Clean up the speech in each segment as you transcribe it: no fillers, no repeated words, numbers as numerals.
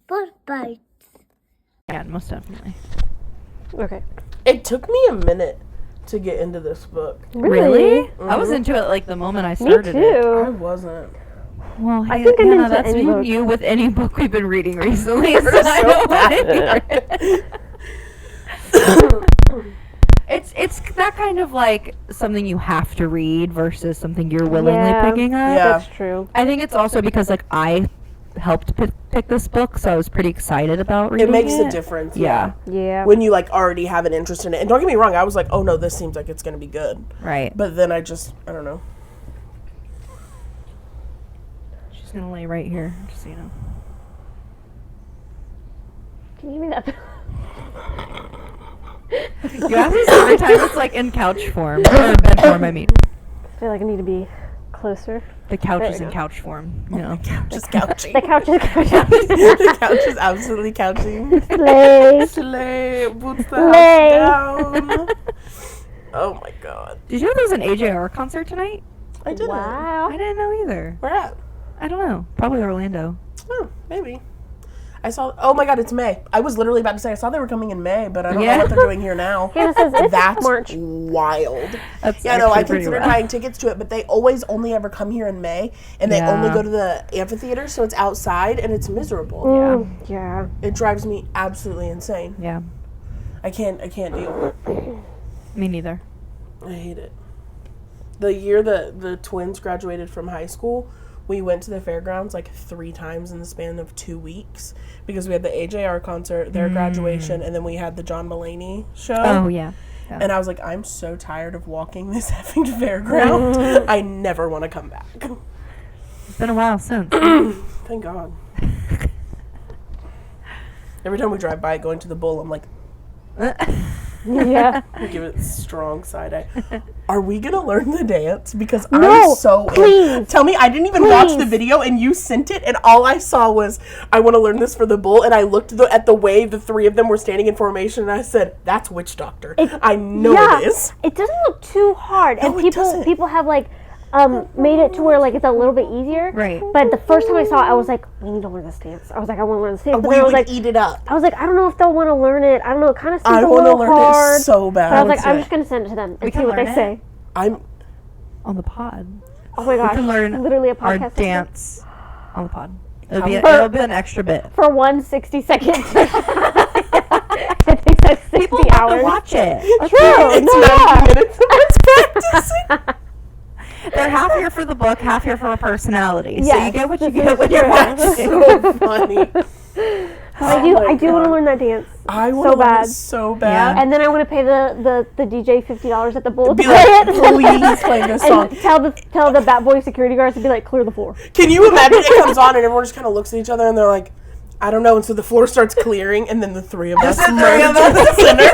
Bird bites. Yeah, most definitely. Okay. It took me a minute to get into this book. Really? I was into it like the moment I Me started too. it. I wasn't. Well, I think I'm Hannah, into that's any been book. you with any book we've been reading recently. So We're I so don't want to hear it. It's that kind of like something you have to read versus something you're willingly picking up. Yeah. That's true. I think it's also because like I helped pick this book, so I was pretty excited about reading it. It makes a difference. Yeah. Yeah. When you like already have an interest in it. And don't get me wrong, I was like, oh no, this seems like it's going to be good. Right. But then I don't know. She's gonna lay right here, just so you know. Can you give me that? You ask this every time it's like in couch form. Or bed form, I mean. I feel like I need to be closer. The couch There is we in go. couch form. You know. Just couching. The couch is The couch is absolutely couching. Slay. Slay, boots the Slay. house down. Oh my god. Did you know there's an AJR concert tonight? I didn't. Wow. I didn't know either. Where at? I don't know. Probably Orlando. Oh, maybe. I saw. Oh my god, it's May. I was literally about to say I saw they were coming in May, but I don't know Yeah. what they're doing here now. Hannah says it's That's March. wild. That's Yeah, no, I actually pretty considered rough. buying tickets to it, but they always only ever come here in May, and they only Yeah. go to the amphitheater, so it's outside and it's miserable. Yeah. It drives me absolutely insane. Yeah. I can't deal. Me neither. I hate it. The year that the twins graduated from high school, we went to the fairgrounds like 3 times in the span of 2 weeks because we had the AJR concert, their graduation, and then we had the John Mulaney show. Oh, yeah. And I was like, I'm so tired of walking this effing fairground. I never want to come back. It's been a while since. Thank God. Every time we drive by going to the Bull, I'm like, Yeah. I give it a strong side eye. Are we gonna learn the dance? Because No, I'm so please. Tell me, I didn't even watch the Please. video, and you sent it, and all I saw was I want to learn this for the Bull, and I looked at the way the 3 of them were standing in formation, and I said, "That's Witch Doctor. I know yeah. it is." It doesn't look too hard, No, and it doesn't. people have like made it to where like it's a little bit easier. Right. But the first time I saw it, I was like, we need to learn this dance. I was like, I want to learn this dance. But We then I was would like, eat it up. I don't know if they'll want to learn it. I don't know. It kind of seems I a want to little learn hard. it so bad. But I was like, I'm just gonna send it to them and see can what they learn it. say. I'm. On the pod. Oh my gosh, We can learn literally a our podcast dance on the pod. It'll be an extra bit. for 1 60-second. It takes us 60 People have hours. to watch it. True. It's no, 90 minutes. It's practicing. They're half here for the book, half here for a personality. So Yes, you get what you this get is when you're true. watching. So funny. I do want to learn that dance. I want so to learn bad. it so bad. And then I want to pay the DJ $50 at the Bull to Be play like, it. please play this song. And tell the Bat Boy security guards to be like, clear the floor. Can you imagine it comes on and everyone just kind of looks at each other and they're like, I don't know. And so the floor starts clearing and then the 3 of us the 3 merge of into us. the center.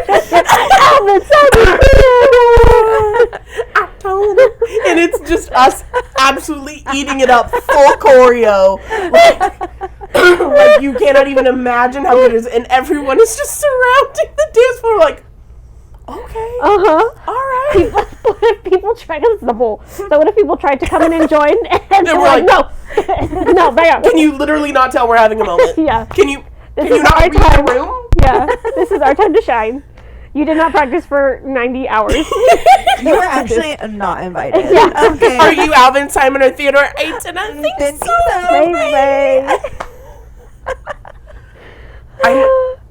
I told him. And it's just us absolutely eating it up, full choreo. Like you cannot even imagine how good it is. And everyone is just surrounding the dance floor like, okay, all right. What if people tried to, this is the Bull. So what if people tried to come in and join and they're we're like, like, no, no, back up. Can you literally not tell we're having a moment? Yeah. Can you This not is our read time. the room? Yeah, this is our time to shine. You did not practice for 90 hours. You were actually not invited. Yeah. Okay. Are you Alvin, Simon, or Theodore? I think Didn't so. Bang,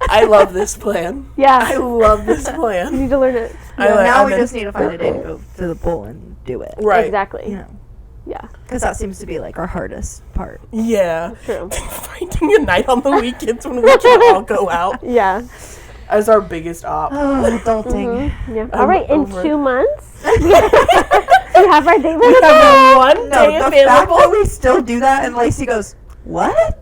I love this plan. Yeah. I love this You plan. need to learn it. Now we just need to find a day to go to the Bull and do it. Right. Exactly. You know, Yeah. because that seems to be like our hardest part. Yeah. True. Finding a night on the weekends when we can all go out Yeah. as our biggest op. Oh, adulting. Yeah. All right. In over it. 2 months, we have our date We with have one No, day the fact available. that we still do that, and Lacey goes, "What?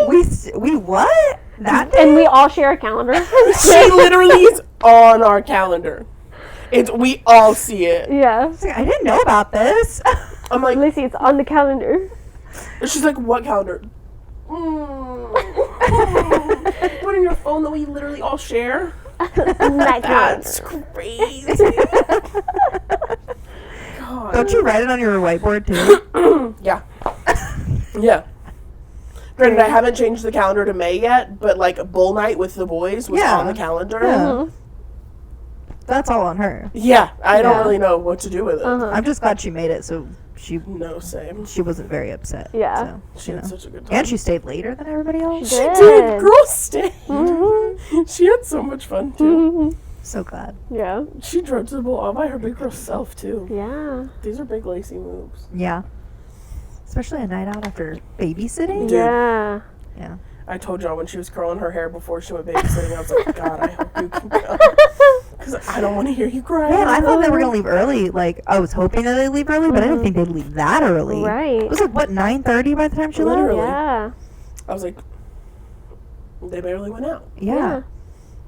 We what? That day?" and we all share a calendar. She literally is on our calendar. We all see it. Yeah. I was like, I didn't know about this. I'm like, Lacey, it's on the calendar. she's like, what calendar? Put in your phone that we literally all share. That That's calendar. crazy. God. Don't you write it on your whiteboard too? Yeah. Yeah. Granted, I haven't changed the calendar to May yet, but like Bull Night with the boys was Yeah. on the calendar. Yeah. That's all on her. Yeah, I don't Yeah. really know what to do with it. I'm just glad she made it, so No, same. she wasn't very upset. Yeah. So, She you had know. such a good time. And she stayed later than everybody else. She She did. did. Girl stayed. Mhm. She had so much fun too. So glad. Yeah. She drove to the bowl all by her big girl self too. Yeah. These are big lacy moves. Yeah. Especially a night out after babysitting. Dude. Yeah. Yeah. I told y'all when she was curling her hair before she went babysitting, I was like, God, I hope you can go. Because I don't want to hear you cry. Man, I thought they were gonna leave early. Like I was hoping that they'd leave early, but I didn't think they'd leave that early. Right. It was like what 9:30 by the time she Literally. left. Yeah. I was like, they barely went out. Yeah.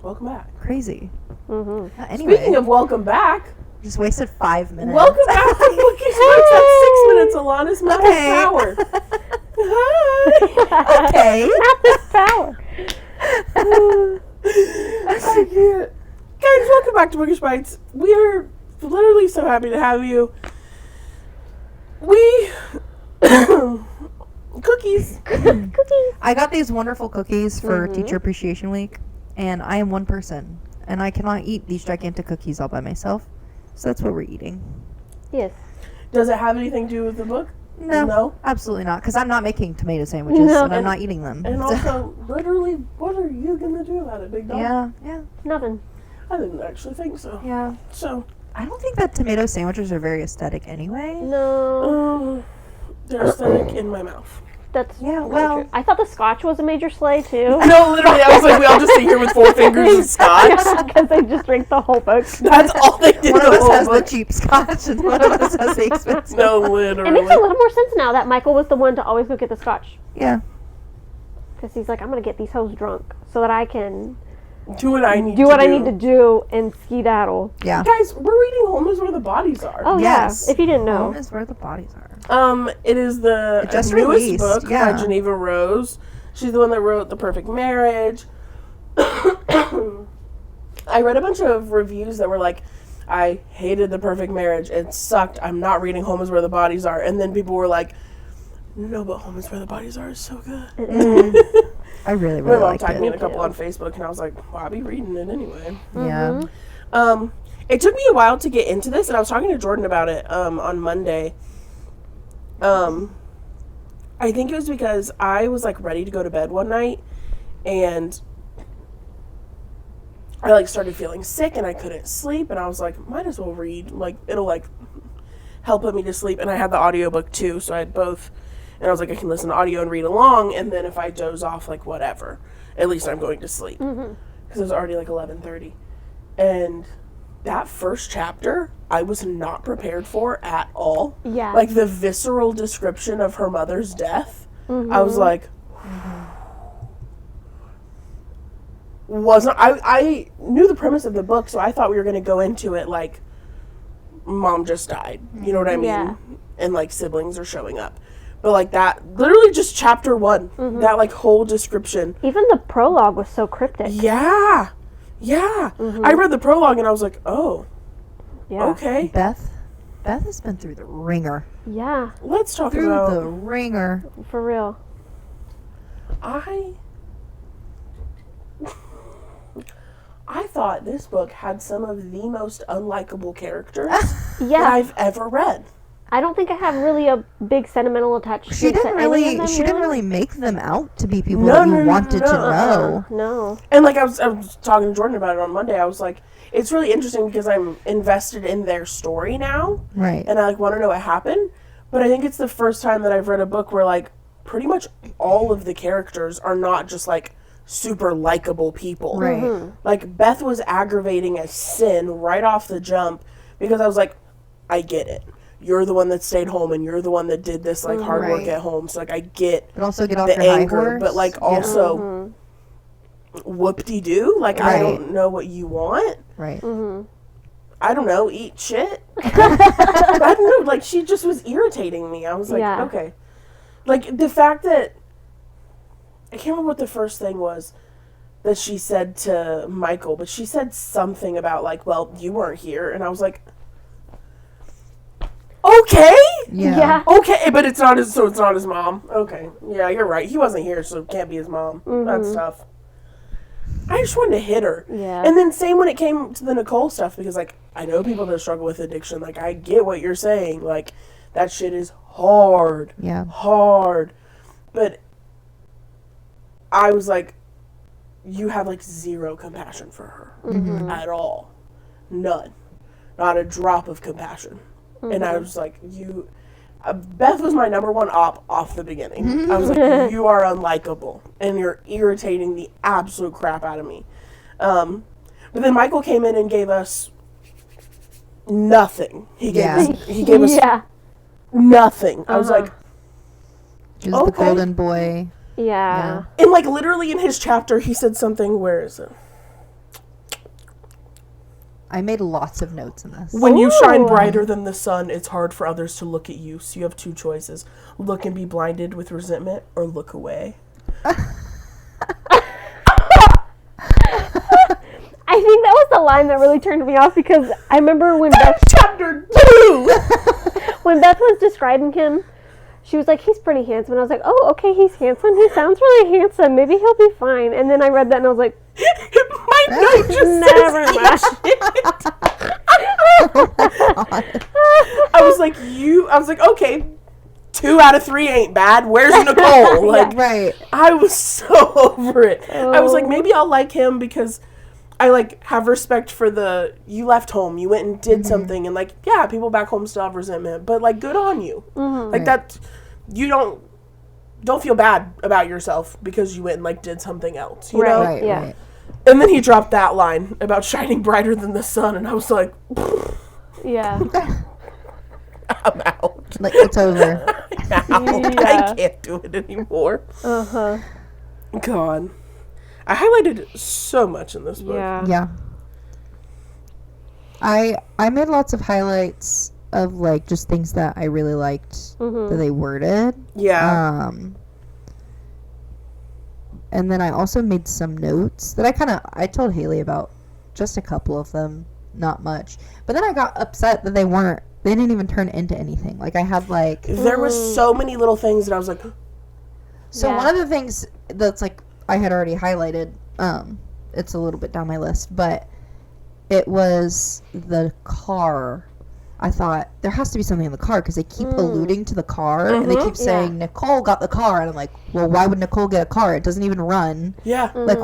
Welcome back. Crazy. Mhm. Anyway, Speaking of welcome back, just wasted 5 minutes. welcome back to Bookie Sparks. That's 6 minutes. Alana's not Okay. power. Hi. Okay. Not this power. I can't. Guys, welcome back to Bookish Bites. We are literally so happy to have you. We cookies. Cookies. I got these wonderful cookies for Mhm. Teacher Appreciation Week, and I am one person, and I cannot eat these gigantic cookies all by myself. So that's what we're eating. Yes. Does it have anything to do with the book? No, No? absolutely not, because I'm not making tomato sandwiches, No. and I'm not eating them. And So- also, literally, what are you gonna do about it, big dog? yeah. Nothing. I didn't actually think so. Yeah. So, I don't think that tomato sandwiches are very aesthetic anyway. No. they're aesthetic in my mouth. That's Yeah, well, I thought the scotch was a major slay too. No, literally, I was like, we all just sit here with 4 fingers of scotch. Because they just drink the whole book. That's all they did. one the of us whole has the book. cheap scotch, and one of us has the expensive. No, It literally. makes a little more sense now that Michael was the one to always go get the scotch. Yeah. Because he's like, I'm going to get these hoes drunk so that I can Do what I need do to what do. I need to do and skedaddle. Yeah. Guys, we're reading Home is Where the Bodies Are. Oh, Yes. yeah. If you didn't Home know. is where the bodies are. It is the It just newest released, book yeah. by Geneva Rose. She's the one that wrote The Perfect Marriage. I read a bunch of reviews that were like, I hated The Perfect Marriage. It sucked. I'm not reading Home is Where the Bodies Are. And then people were like, no, but Home is Where the Bodies Are is so good. I really, My really mom liked tagged me in it. a couple on Facebook, and I was like, well, I'll be reading it anyway. Yeah. It took me a while to get into this, and I was talking to Jordan about it on Monday. I think it was because I was like ready to go to bed one night, and I like started feeling sick, and I couldn't sleep, and I was like, might as well read. Like, it'll like help put me to sleep. And I had the audiobook too, so I had both. And I was like, I can listen to audio and read along, and then if I doze off, like whatever, at least I'm going to sleep. Because it was already like 11:30, and that first chapter I was not prepared for at all. Yeah. Like the visceral description of her mother's death, I was like, wasn't I knew the premise of the book, so I thought we were going to go into it like mom just died, you know what I mean? Yeah. And like siblings are showing up. But like that, literally just chapter 1, that like whole description. Even the prologue was so cryptic. Yeah. Yeah. I read the prologue and I was like, oh, Yeah. okay. Beth has been through the ringer. Yeah, Let's talk Through about the ringer. for real. I thought this book had some of the most unlikable characters Yeah. that I've ever read. I don't think I have really a big sentimental attachment She to didn't any of really. them, She didn't really make them out to be people No, that no, you no, wanted no, to know. No. And like I was talking to Jordan about it on Monday. I was like, it's really interesting because I'm invested in their story now, Right. and I like want to know what happened. But I think it's the first time that I've read a book where like pretty much all of the characters are not just like super likable people. Right. Like Beth was aggravating as sin right off the jump because I was like, I get it. You're the one that stayed home and you're the one that did this like hard work Right. at home. So like I get But also get off the your high anger, horse. but like also whoop-de-doo. Like I Right. don't know what you want. Right. I don't know, eat shit. I don't know, like she just was irritating me. I was like, Yeah. okay. Like the fact that I can't remember what the first thing was that she said to Michael, but she said something about like, well, you weren't here, and I was like, okay. Yeah. Okay, but it's not his mom. Okay. Yeah, you're right. He wasn't here, so it can't be his mom. That's tough. I just wanted to hit her. Yeah. And then same when it came to the Nicole stuff, because, like, I know people that struggle with addiction. Like, I get what you're saying. Like, that shit is hard. Yeah. Hard. But I was like, you have, like, zero compassion for her. At all. None. Not a drop of compassion. And I was like, Beth was my number one op off the beginning. I was like, you are unlikable, and you're irritating the absolute crap out of me. But then Michael came in and gave us nothing. He gave us nothing. I was like, He was the golden boy. Yeah. and like literally in his chapter, he said something. Where is it? I made lots of notes in this. When you shine Ooh. brighter than the sun, it's hard for others to look at you. So you have two choices: look and be blinded with resentment, or look away. I think that was the line that really turned me off, because I remember when Beth, Chapter 2. when Beth was describing him, she was like, he's pretty handsome. And I was like, oh, okay, he's handsome. He sounds really handsome. Maybe he'll be fine. And then I read that and I was like, My note just never says I was like, okay, 2 out of 3 ain't bad. Where's Nicole? Like, Right. I was so over it. I was like, maybe I'll like him because I, like, have respect for you left home, you went and did something, and, like, yeah, people back home still have resentment, but, like, good on you. Like, Right. that, you don't feel bad about yourself because you went and, like, did something else, you know? Right. Yeah. Right. And then he dropped that line about shining brighter than the sun, and I was like, yeah. I'm out. Like, it's over. I'm out. Yeah. I can't do it anymore. Uh-huh. God. I highlighted so much in this book. Yeah. Yeah. I made lots of highlights of, like, just things that I really liked that they worded. Yeah. And then I also made some notes that I told Haley about, just a couple of them, not much. But then I got upset that they didn't even turn into anything. Like, I had, like... There was so many little things that I was like, So Yeah. one of the things that's, like, I had already highlighted, it's a little bit down my list, but it was the car. I thought, there has to be something in the car, because they keep alluding to the car, and they keep saying, Nicole got the car, and I'm like, well, why would Nicole get a car? It doesn't even run. yeah. Like,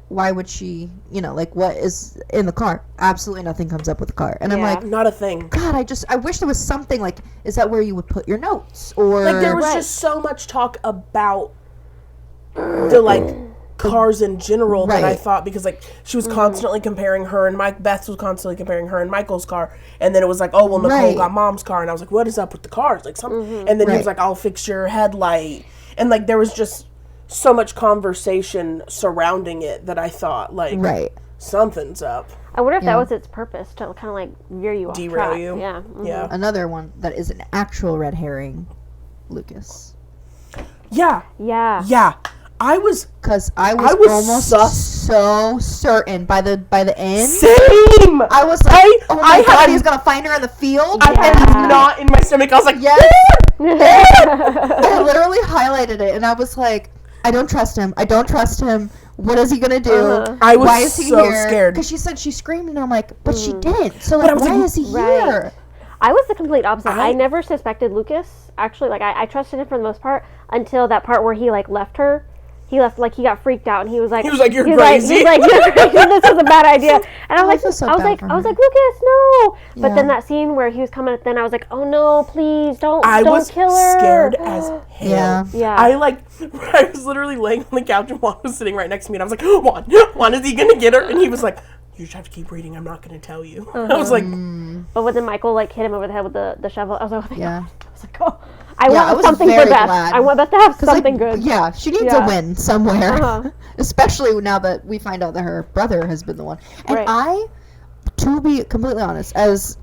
why would she, like, what is in the car? Absolutely nothing comes up with the car. And I'm Yeah. like, Not a thing. God, I wish there was something, like, is that where you would put your notes? Or, Like, there was Right. just so much talk about the, like, cars in general that I Right. thought, because, like, she was constantly comparing her and Beth was constantly comparing her and Michael's car, and then it was like, oh, well, Nicole Right. got mom's car, and I was like, what is up with the cars? Like, and then he was Right. like, I'll fix your headlight, and, like, there was just so much conversation surrounding it that I thought, like, right. something's up. I wonder if Yeah. that was its purpose, to kind of, like, veer you off Derail track. you. Yeah. Yeah. Another one that is an actual red herring, Lucas. Yeah. Yeah. Yeah. I was Because I was was almost sus. so certain by the end. same. I was like, oh my I God, had- he's gonna find her in the field. I Yeah. had not in my stomach. I was like, Yes. I literally highlighted it, and I was like, I don't trust him. I don't trust him. What is he gonna do? Uh-huh. I was Why is he so here? scared. Because she said she screamed, and I'm like, but she didn't. So But I like, was why like, is he right. here? I was the complete opposite. I- I never suspected Lucas. Actually, like, I trusted him for the most part until that part where he, like, left her. He left, like, he got freaked out, and he was like, He was like, "You're he's crazy." Like, you're crazy. This is a bad idea. And I was feel like, so I was bad like, for I was her. like, Lucas, no. But Yeah. then that scene where he was coming, then I was like, oh no, please don't I was kill her. scared as hell. Yeah. Yeah. I was literally laying on the couch and Juan was sitting right next to me and I was like, Juan, is he gonna get her? And he was like, you just have to keep reading. I'm not gonna tell you. I was like, But when then Michael, like, hit him over the head with the shovel, I was like, oh, thank Yeah. God. I was like, oh, I Yeah, I want was something for very Beth. glad. I want Beth to have 'Cause, like, something good. Yeah, she needs Yeah. a win somewhere. Uh-huh. Especially now that we find out that her brother has been the one. And Right. to be completely honest, as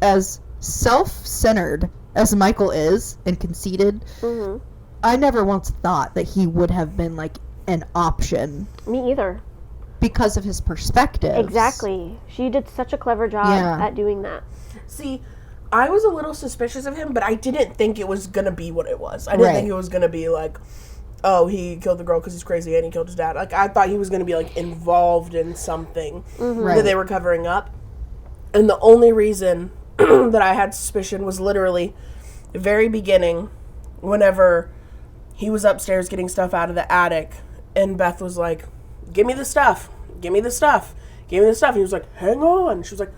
self-centered as Michael is and conceited, Mm-hmm. I never once thought that he would have been like an option Me either. because of his perspective. Exactly. She did such a clever job Yeah. at doing that. see, I was a little suspicious of him, but I didn't think it was gonna be what it was. I didn't think it was gonna be like, oh, he killed the girl because he's crazy and he killed his dad. Like, I thought he was gonna be like involved in something that they were covering up. And the only reason that I had suspicion was literally the very beginning, whenever he was upstairs getting stuff out of the attic, and Beth was like, give me the stuff, give me the stuff, give me the stuff. And he was like, hang on. She was like,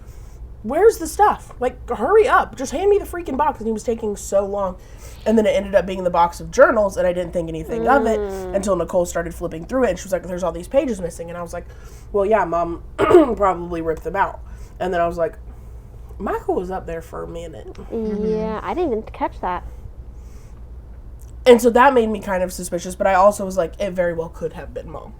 where's the stuff? Like, hurry up. Just hand me the freaking box. And he was taking so long. And then it ended up being the box of journals, and I didn't think anything of it until Nicole started flipping through it. And she was like, there's all these pages missing. And I was like, well, yeah, Mom probably ripped them out. And then I was like, Michael was up there for a minute. Yeah, I didn't even catch that. And so that made me kind of suspicious, but I also was like, it very well could have been Mom.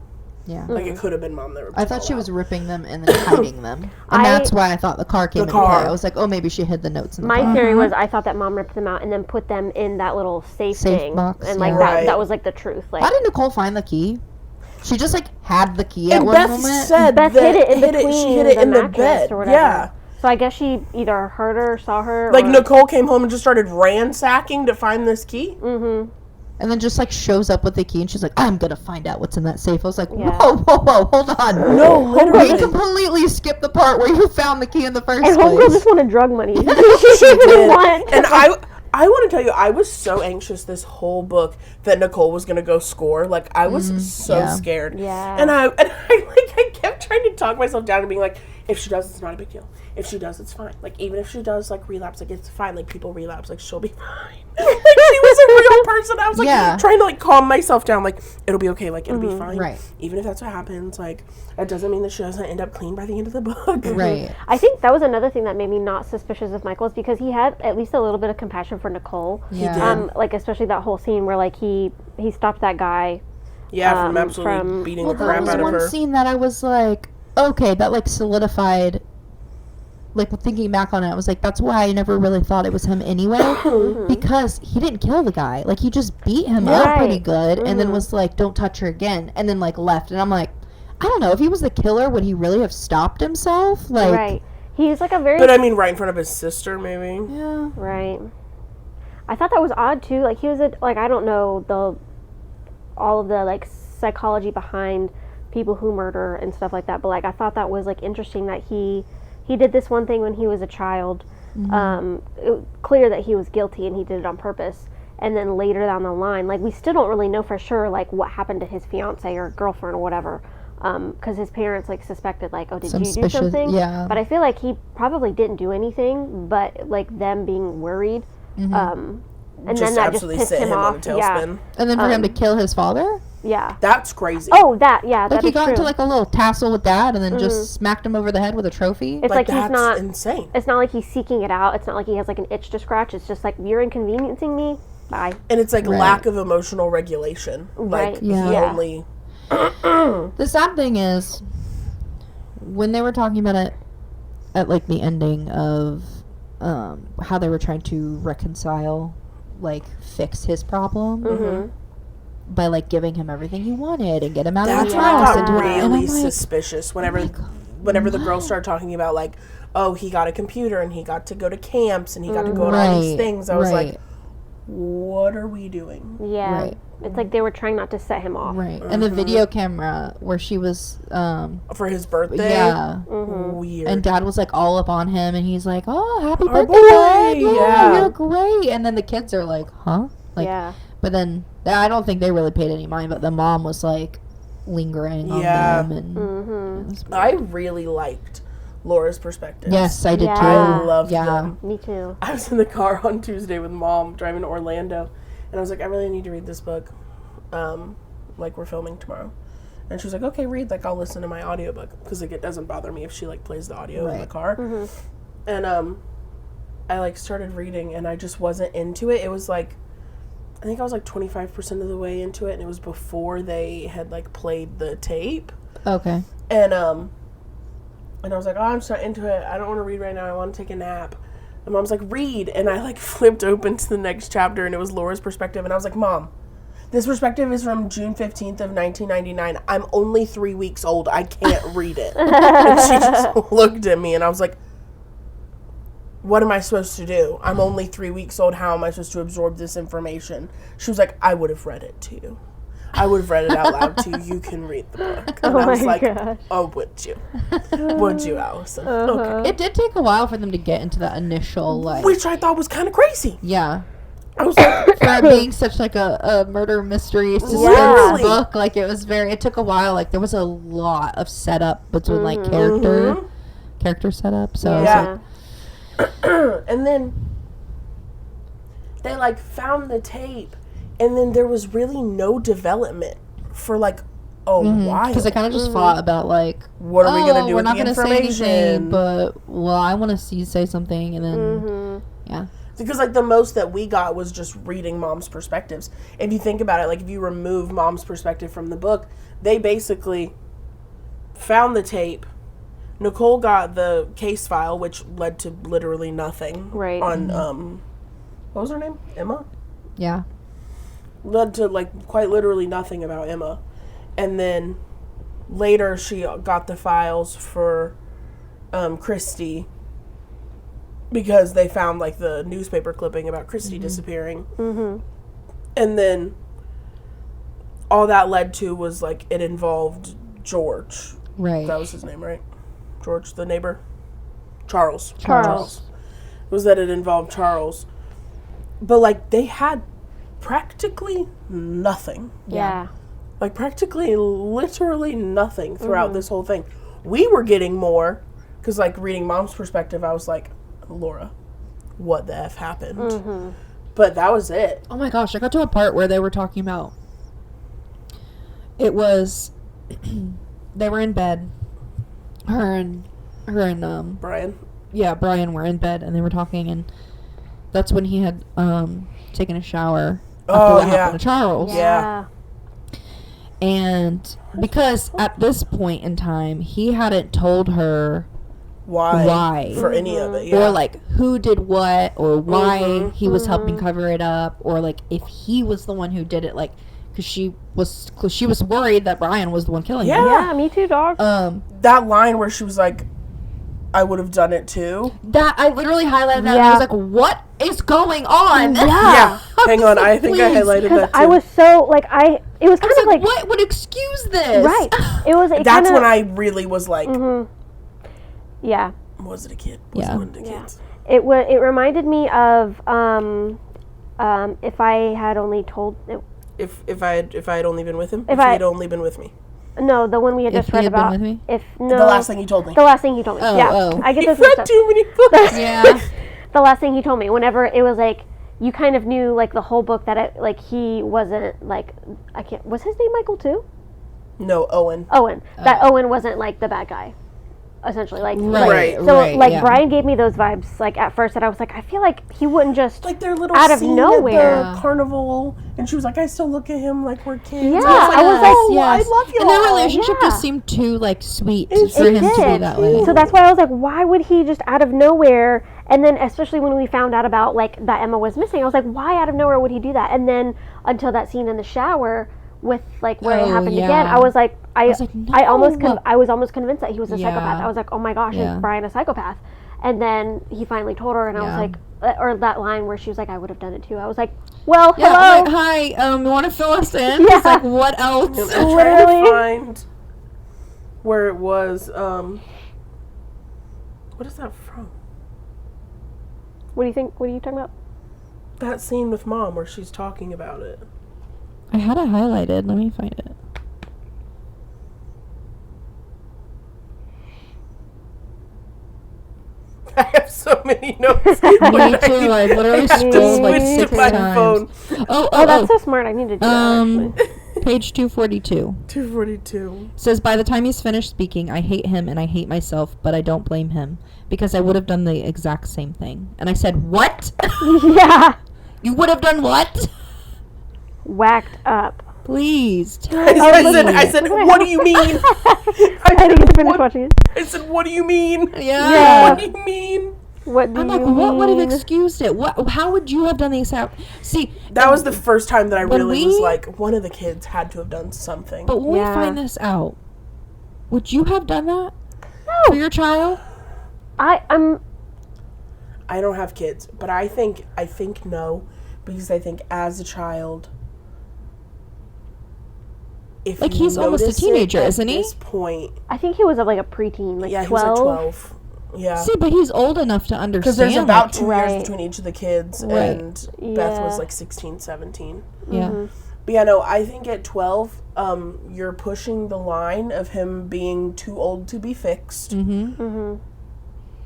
Yeah. Like, it could have been Mom that ripped I it thought all she out. was ripping them and then hiding them. And that's why I thought the car came into play. I was like, oh, maybe she hid the notes in the My car. theory was I thought that Mom ripped them out and then put them in that little safe thing. box, And like yeah. Right. that was like the truth. Like How did Nicole find the key? She just like had the key And at one Beth moment. said Beth that hid it in she between hid it the in the mattress bed. or whatever. Yeah. So I guess she either heard her, saw her, Like, or, Nicole came home and just started ransacking to find this key. And then just like shows up with the key and she's like, I'm gonna find out what's in that safe. I was like, Yeah. whoa, hold on. No, We literally. completely skipped the part where you found the key in the first and homegirl place. just wanted drug money. she She didn't did. want. And I want to tell you, I was so anxious this whole book that Nicole was gonna go score. Like, I was so yeah. scared. Yeah. And I kept trying to talk myself down and being like, if she does, it's not a big deal. If she does, it's fine. Like, even if she does like relapse, like, it's fine. Like, people relapse, like, she'll be fine. Like, she was a real person. I was like Yeah. trying to like calm myself down. Like, it'll be okay. Like, it'll be fine. Right. Even if that's what happens, like, that doesn't mean that she doesn't end up clean by the end of the book. Right. I think that was another thing that made me not suspicious of Michael is because he had at least a little bit of compassion for Nicole. Yeah. did. Like especially that whole scene where like he stopped that guy. Yeah, from absolutely from- beating Well, the that crap was out of one her. scene that I was like, okay, that like solidified. Like thinking back on it, I was like, that's why I never really thought it was him anyway, because he didn't kill the guy. Like he just beat him up Right. pretty good, and then was like, "Don't touch her again," and then like left. And I'm like, I don't know if he was the killer, would he really have stopped himself? Like, Right. He's like a very But I mean, right in front of his sister, maybe. yeah, right. I thought that was odd too. Like he was like I don't know all of the like psychology behind people who murder and stuff like that, but like I thought that was like interesting that he did this one thing when he was a child. It was clear that he was guilty and he did it on purpose. And then later down the line, like we still don't really know for sure like what happened to his fiance or girlfriend or whatever, because his parents like suspected like, oh, did Some you do suspicious- something? yeah. But I feel like he probably didn't do anything, but like them being worried, and Just then that just absolutely pissed sent him him off. on a tailspin. and then for him to kill his father, Yeah. That's crazy. Oh, that yeah, like that he is got true. into like a little tassel with dad, and then just smacked him over the head with a trophy. It's like he's that's not. insane. It's not like he's seeking it out. It's not like he has like an itch to scratch. It's just like you're inconveniencing me. Bye. And it's like Right. lack of emotional regulation. Like, Right. he Yeah. only... The sad thing is, when they were talking about it at like the ending of how they were trying to reconcile, like fix his problem by like giving him everything he wanted and get him out That's of his when I house got and do it. And really I'm like, suspicious whenever the girls started talking about like, oh, he got a computer and he got to go to camps and he got to go to all these things. I was like, what are we doing? Yeah. Right. It's like they were trying not to set him off. right. And the video camera where she was, For his birthday? yeah. Weird. And dad was like all up on him, and he's like, "Oh, happy Our birthday, boy, Dad! Yeah, yeah. you're great." And then the kids are like, "Huh?" Like, Yeah. but then I don't think they really paid any mind. But the mom was like lingering on Yeah. them, and it was- I really liked Laura's perspective. yes, I did Yeah. too. I loved yeah. them. Me too. I was in the car on Tuesday with Mom driving to Orlando, and I was like, I really need to read this book. Like, we're filming tomorrow. And she was like, okay, read. Like, I'll listen to my audiobook. Because, like, it doesn't bother me if she, like, plays the audio in the Right. car. And, I, like, started reading, and I just wasn't into it. It was, like, I think I was, like, 25% of the way into it, and it was before they had, like, played the tape. Okay. And I was like, oh, I'm so into it. I don't want to read right now. I want to take a nap. And Mom's like, read. And I, like, flipped open to the next chapter, and it was Laura's perspective. And I was like, Mom, this perspective is from June 15th of 1999. I'm only 3 weeks old. I can't read it. And she just looked at me, and I was like, what am I supposed to do? I'm only 3 weeks old. How am I supposed to absorb this information? She was like, I would have read it to you. I would have read it out loud to you. You can read the book. And Oh I was my like, gosh. oh, would you? Would you, Allison? Okay. It did take a while for them to get into that initial, like... Which I thought was kind of crazy. Yeah. I was like, For it being such, like, a murder mystery suspense Literally. book, like, it took a while. Like, there was a lot of setup between, like, character setup. So, Yeah. and then they, like, found the tape, and then there was really no development for, like, a while. because they kind of just fought about, like... What are we going to do we're with not the gonna say information? anything, but, well, I want to say something, and then... Yeah. Because, like, the most that we got was just reading Mom's perspectives. If you think about it, like, if you remove Mom's perspective from the book, they basically found the tape. Nicole got the case file, which led to literally nothing. Right. On, what was her name? Emma? Yeah. Led to, like, quite literally nothing about Emma. And then later she got the files for Christy, because they found, like, the newspaper clipping about Christy disappearing. And then all that led to was, like, it involved George. Right. That was his name, right? George, the neighbor? Charles. Charles. Was that it involved Charles. But, like, they had practically nothing. Yeah. Like, practically, literally nothing throughout this whole thing. We were getting more, because, like, reading Mom's perspective, I was like, Laura, what the F happened? But that was it. Oh my gosh, I got to a part where they were talking about... It was... they were in bed. Her and Brian. yeah, Brian were in bed, and they were talking, and that's when he had taken a shower after Oh, what yeah. happened to Charles. Yeah. And because at this point in time, he hadn't told her Why? For any of it, yeah. or like who did what, or why he was helping cover it up, or like if he was the one who did it, like because she was worried that Brian was the one killing him. Yeah, me too, dog. That line where she was like, I would have done it too. That I literally highlighted that. And Yeah. I was like, "What is going on?" Yeah. Hang on, I think I Please. highlighted Because that too. I was so, like, it was I kind was of like, like, "What would excuse this?" right. It was, it That's kinda, when I really was like, yeah. was it a kid? Was Yeah. it one of the Yeah. kids? It reminded me of, if I had only told, If I had only been with him? If If he I- had only been with me. no, the one we had If just he read had been about. with me? If, no. The last thing he told me. The last thing he told me. Oh, yeah. oh. I get You've those mixed read up. too many books. Yeah. The last thing he told me, whenever it was like, you kind of knew, like, the whole book that it, like, he wasn't, like, was his name Michael too? No, Owen. Owen. That Owen wasn't, like, the bad guy, essentially. Like, Right. so, like, yeah. Brian gave me those vibes, like, at first, that I was like, I feel like he wouldn't just, Like their little Out of scene nowhere. at the carnival, and she was like, I still look at him like we're kids. Yeah, I was like, oh, yes. I love you. And their relationship Yeah. just seemed too like sweet It for him to be did. that way. So that's why I was like, why would he just out of nowhere? And then, especially when we found out about, like, that Emma was missing, I was like, why out of nowhere would he do that? And then until that scene in the shower with, like, where it Oh, happened yeah. again, I was like, I was like, I was almost convinced that he was a Yeah. psychopath. I was like, oh my gosh, Yeah. is Brian a psychopath? And then he finally told her, and I was Yeah. like, or that line where she was like, I would have done it too. I was like, well, Yeah, hello. I'm like, hi, you want to fill us in? Yeah. It's like, what else? I'm trying Literally. to find where it was. What is that from? What do you think? What are you talking about? That scene with Mom where she's talking about it. I had it highlighted. Let me find it. I have so many notes. Me too. I literally have to scrolled like switch 6 to my times. phone. Oh, that's so smart. I need to do that, actually. Page 242. 242. Says, by the time he's finished speaking, I hate him and I hate myself, but I don't blame him because I would have done the exact same thing. And I said, what? Yeah. You would have done what? Whacked up. Please tell I me. said, what do you mean? I didn't get to finish watching it. I said, what do you mean? Yeah. What do you mean? What do I'm you like, what would have mean? excused it? What? How would you have done the exact? See, That was the first time that I When really was we- like, one of the kids had to have done something. but when Yeah. we find this out, would you have done that for your child? I'm I don't have kids, but I think no, because I think as a child, if Like, you he's almost a notice it teenager, at isn't he? this point, I think he was like a preteen, like yeah, 12. he was like 12. Yeah. See, but he's old enough to understand. Because there's about like, 2 Right. years between each of the kids, Right. and Beth was Yeah. like 16, 17. yeah. But yeah, no, I think at 12, you're pushing the line of him being too old to be fixed. Mm-hmm.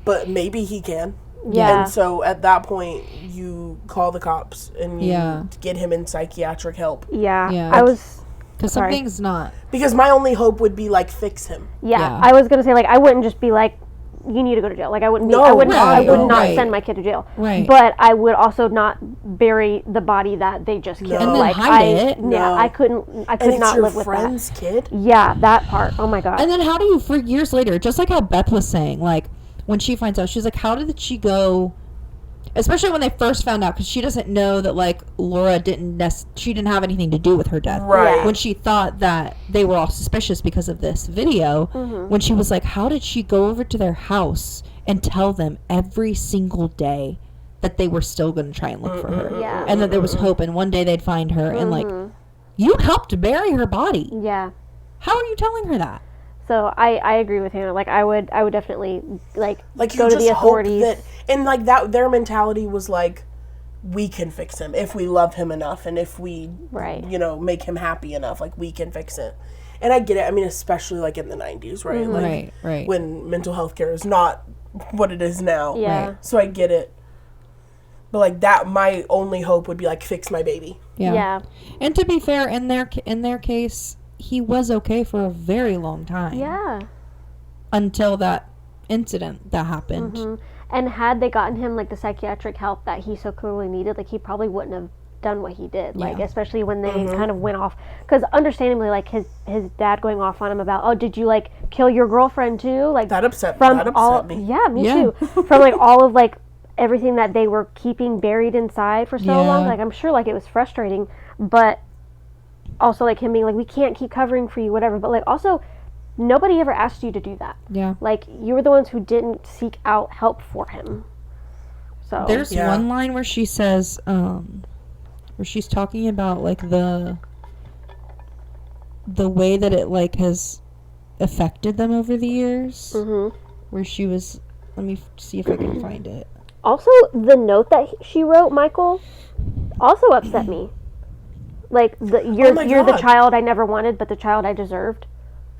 But maybe he can. Yeah. And so at that point, you call the cops and you Yeah. get him in psychiatric help. Yeah. Yeah. I was. Because Sorry. something's not. Because my only hope would be like fix him. Yeah, Yeah. I was gonna say like I wouldn't just be like, you need to go to jail. Like I wouldn't be. No, I wouldn't. I right, would not right. send my kid to jail. Right. But I would also not bury the body that they just killed. And then like hide I, it. Yeah, No. I couldn't. I And could it's not your live with that. friend's kid. Yeah, that part. Oh my god. And then how do you, for years later, just like how Beth was saying, like, when she finds out, she's like, how did she go, especially when they first found out, because she doesn't know that, like, Laura she didn't have anything to do with her death. Right. Yeah. When she thought that they were all suspicious because of this video, when she was like, how did she go over to their house and tell them every single day that they were still going to try and look for her? Yeah. And that there was hope, and one day they'd find her, and, like, you helped bury her body. Yeah. How are you telling her that? So I agree with Hannah. Like I would definitely like Like go you to just the authorities. hope that, and like that, their mentality was like, we can fix him if we love him enough, and if we, Right. you know, make him happy enough. Like we can fix it. And I get it. I mean, especially like in the 90s, right? Like Right, right. when mental health care is not what it is now. Yeah. Right. So I get it. But like that, my only hope would be like fix my baby. Yeah. And to be fair, in their case, he was okay for a very long time. Yeah. Until that incident that happened. And had they gotten him like the psychiatric help that he so clearly needed, like he probably wouldn't have done what he did. Like Yeah. especially when they kind of went off, because understandably, like his dad going off on him about, oh, did you like kill your girlfriend too? Like That upset all me. yeah, me Yeah. too. From like all of like everything that they were keeping buried inside for so long. Yeah. Like I'm sure like it was frustrating, but also like him being like, we can't keep covering for you, whatever. But like also, nobody ever asked you to do that. Yeah. Like you were the ones who didn't seek out help for him. So There's Yeah. one line where she says, where she's talking about like the way that it like has affected them over the years. Where she was, let me see if I can find it. also the note that she wrote, Michael, also upset me. Like you're my the God. child I never wanted, but the child I deserved.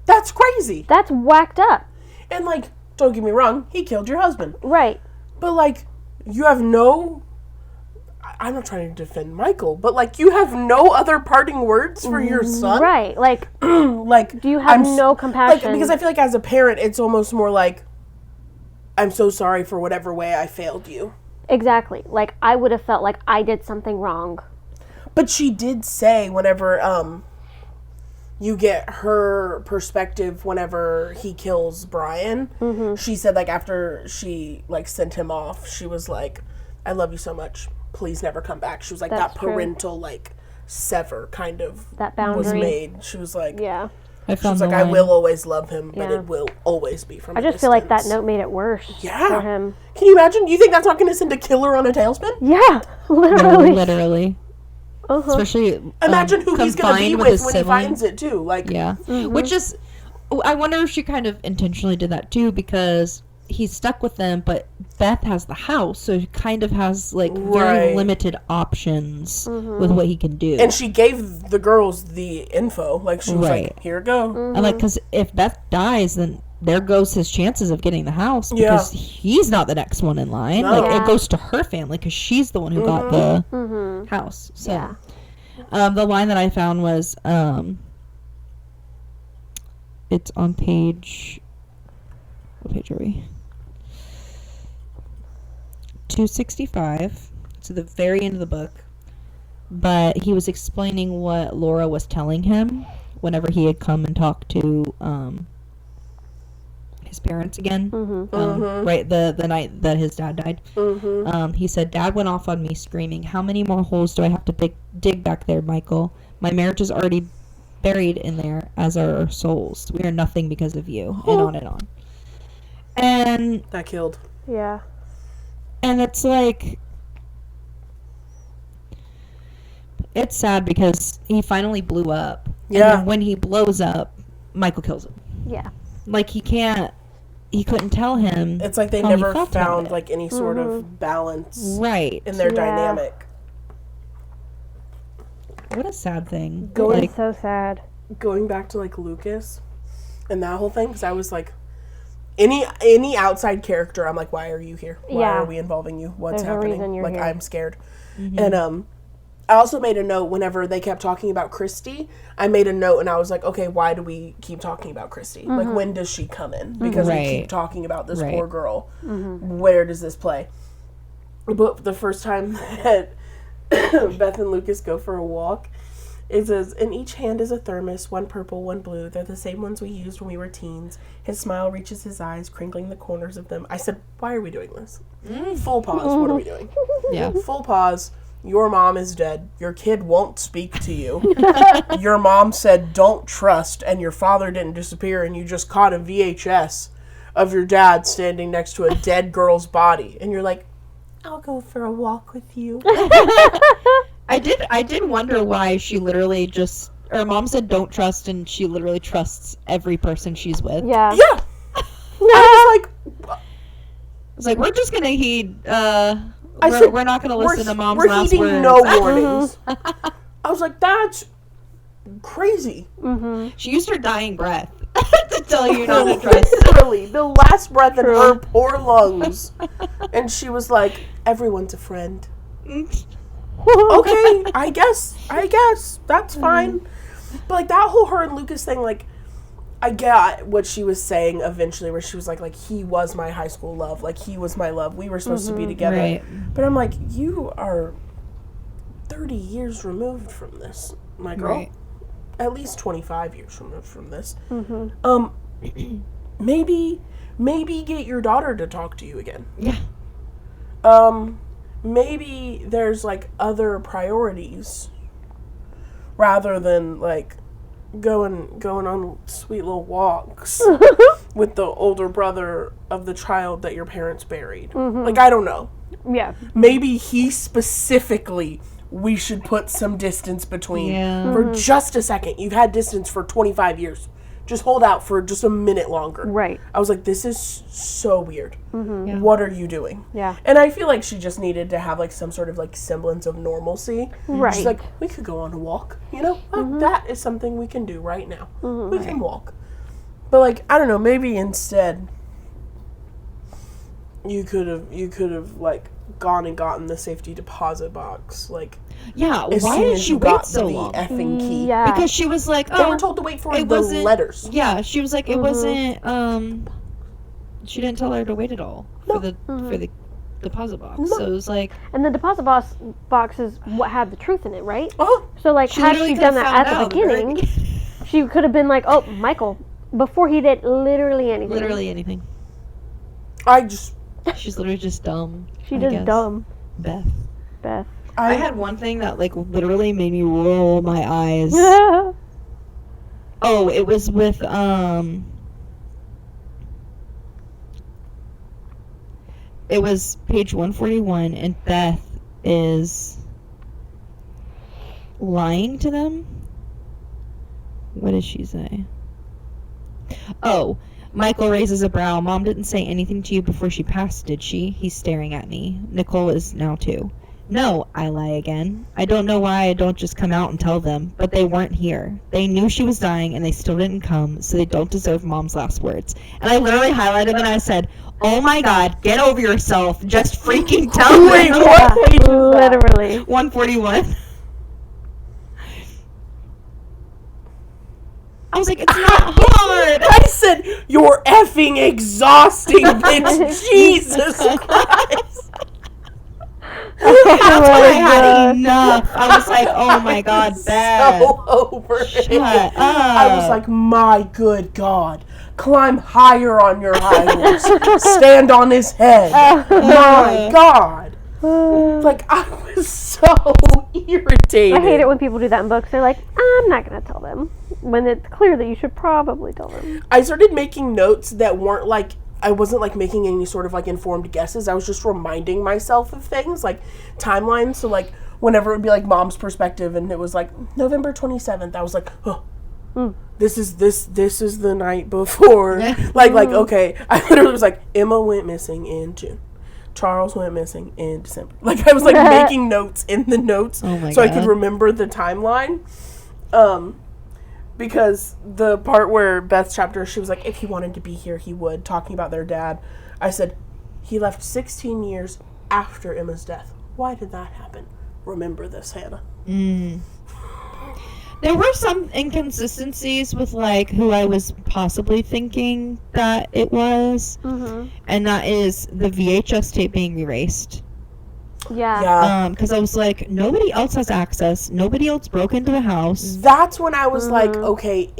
That's crazy. That's whacked up. And like, don't get me wrong, he killed your husband. Right. But like, you have no. I'm not trying to defend Michael, but like, you have no other parting words for your son. Right. Like Like, do you have no like, compassion? because I feel like as a parent, it's almost more like, I'm so sorry for whatever way I failed you. Exactly. Like I would have felt like I did something wrong. But she did say whenever you get her perspective whenever he kills Brian, she said like after she like sent him off, she was like, I love you so much. Please never come back. She was like, That's that true. parental like sever kind of That was boundary. made. She was like, Yeah. I she found was the like, I line. will always love him, but Yeah. it will always be from I a just feel like that distance. note made it worse Yeah. for him. Can you imagine? You think that's not going to send a killer on a tailspin? Yeah. No, Literally. literally. Uh-huh. Especially Imagine who he's going to be confined with his when he sibling. finds it too. Like, Yeah. Which is, I wonder if she kind of intentionally did that too, because he's stuck with them, but Beth has the house, so he kind of has like very Right. limited options with what he can do. and she gave the girls the info. Like, she was Right. like, here you go. And like, because if Beth dies, then there goes his chances of getting the house, because he's not the next one in line. No. Like, Yeah. it goes to her family because she's the one who got the house. So, Yeah. the line that I found was, it's on page. What page are we? 265. It's at the very end of the book. But he was explaining what Laura was telling him whenever he had come and talked to his parents again. Right, the night that his dad died. He said, Dad went off on me screaming, how many more holes do I have to dig back there, Michael? My marriage is already buried in there, as are our souls. We are nothing because of you. And on and on. And That killed. Yeah. And it's like, it's sad because he finally blew up. Yeah. And then when he blows up, Michael kills him. Yeah. Like, he couldn't tell him. It's like they how he never felt about found it. like any sort of balance Right. in their Yeah. dynamic. What a sad thing. Going- Like, It's so sad. Going back to like Lucas and that whole thing, because I was like, any outside character, I'm like, why are you here? Why Yeah. are we involving you? What's There's a happening? reason you're Like, here. I'm scared. And I also made a note whenever they kept talking about Christy. I made a note and I was like, okay, why do we keep talking about Christy? Like, when does she come in? Because we Right. keep talking about this Right. poor girl. Where does this play? But the first time that Beth and Lucas go for a walk, it says, in each hand is a thermos, one purple, one blue. They're the same ones we used when we were teens. His smile reaches his eyes, crinkling the corners of them. I said, why are we doing this? Full pause. What are we doing? yeah. Full pause. Your mom is dead. Your kid won't speak to you. Your mom said don't trust, and your father didn't disappear, and you just caught a VHS of your dad standing next to a dead girl's body. And you're like, I'll go for a walk with you. I did wonder why she literally just, her mom said don't trust, and she literally trusts every person she's with. Yeah. Yeah. I was like, It's like, we're just gonna heed, said, we're not gonna listen to mom's we're last heeding words. no warnings. I was like, that's crazy. She used her dying breath to tell you not to trust. Literally, the last breath in her poor lungs. And she was like, everyone's a friend. Okay, I guess, that's fine. But like that whole her and Lucas thing, like, I get what she was saying eventually, where she was like he was my high school love, like he was my love. We were supposed to be together. Right. But I'm like, you are 30 years removed from this, my girl. Right. At least 25 years removed from this. Maybe get your daughter to talk to you again. Yeah. Maybe there's like other priorities rather than like going on sweet little walks with the older brother of the child that your parents buried. Like, I don't know. Yeah. Maybe he specifically, we should put some distance between Yeah. for just a second. You've had distance for 25 years. Just hold out for just a minute longer. Right. I was like, this is so weird. Yeah. What are you doing? Yeah. And I feel like she just needed to have like some sort of like semblance of normalcy. Right. She's like, we could go on a walk, you know? Like, that is something we can do right now. We can walk. But like, I don't know, maybe instead you could have like gone and gotten the safety deposit box, like Yeah. as Why soon did as she you wait got so the long? effing key. Yeah. Because she was like, They oh, were told to wait for it the wasn't- letters. yeah, she was like, it wasn't, she didn't tell her to wait at all for the deposit box. So it was like, And the deposit box is what had the truth in it, right? Oh, So, like, she had literally she done could've that found at the out very beginning, she could have been like, oh, Michael, before he did literally anything. literally anything. She's literally just dumb. She I just guess. dumb, Beth. Beth. I had one thing that like literally made me roll my eyes. Oh, it was with it was page 141 and Beth is lying to them. What does she say? Oh, Michael raises a brow. Mom didn't say anything to you before she passed, did she? He's staring at me. Nicole is now too. No, I lie again. I don't know why I don't just come out and tell them, but they weren't here. They knew she was dying and they still didn't come, so they don't deserve Mom's last words. And I literally highlighted them and I said, oh my god, get over yourself. Just freaking tell them. Wait, what page is that? Literally. 141. I was like, it's not hard. I said, you're effing exhausting, bitch. Jesus Christ. That's why I had enough. I was like, oh my god, Beth. So over it. Shut up. I was like, my good God. Climb higher on your high horse. Stand on his head. My God. Like, I was so irritated. I hate it when people do that in books. They're like, I'm not going to tell them. When it's clear that you should probably tell them. I started making notes that weren't like I wasn't like making any sort of like informed guesses. I was just reminding myself of things like timelines. So like whenever it would be like mom's perspective and it was like November 27th, I was like, oh, this is the night before. like okay, I literally was like, Emma went missing in June. Charles went missing in December. Like I was like making notes in the notes Oh my so I God. could remember the timeline. Because the part where Beth's chapter, she was like, if he wanted to be here, he would, talking about their dad. I said, he left 16 years after Emma's death. Why did that happen? Remember this, Hannah. There were some inconsistencies with like who I was possibly thinking that it was, and that is the VHS tape being erased. Yeah. Because I was like, nobody else has access. Nobody else broke into the house. That's when I was like, okay,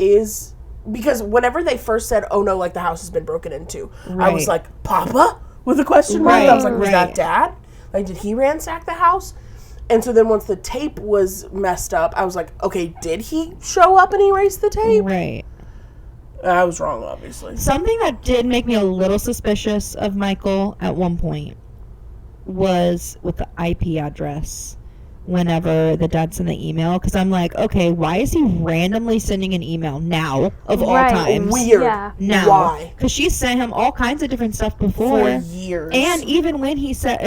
because whenever they first said, oh no, like the house has been broken into, I was Right. like, Papa? With a question mark. I was like, was that Right. Dad? Like, did he ransack the house? And so then once the tape was messed up, I was like, okay, did he show up and erase the tape? Right. I was wrong, obviously. Something that did make me a little suspicious of Michael at one point was with the IP address whenever the dad sent the email. Because I'm like, okay, why is he randomly sending an email now of all Right. times? Weird. Yeah. Now. Why? Because she sent him all kinds of different stuff before. For years. And even when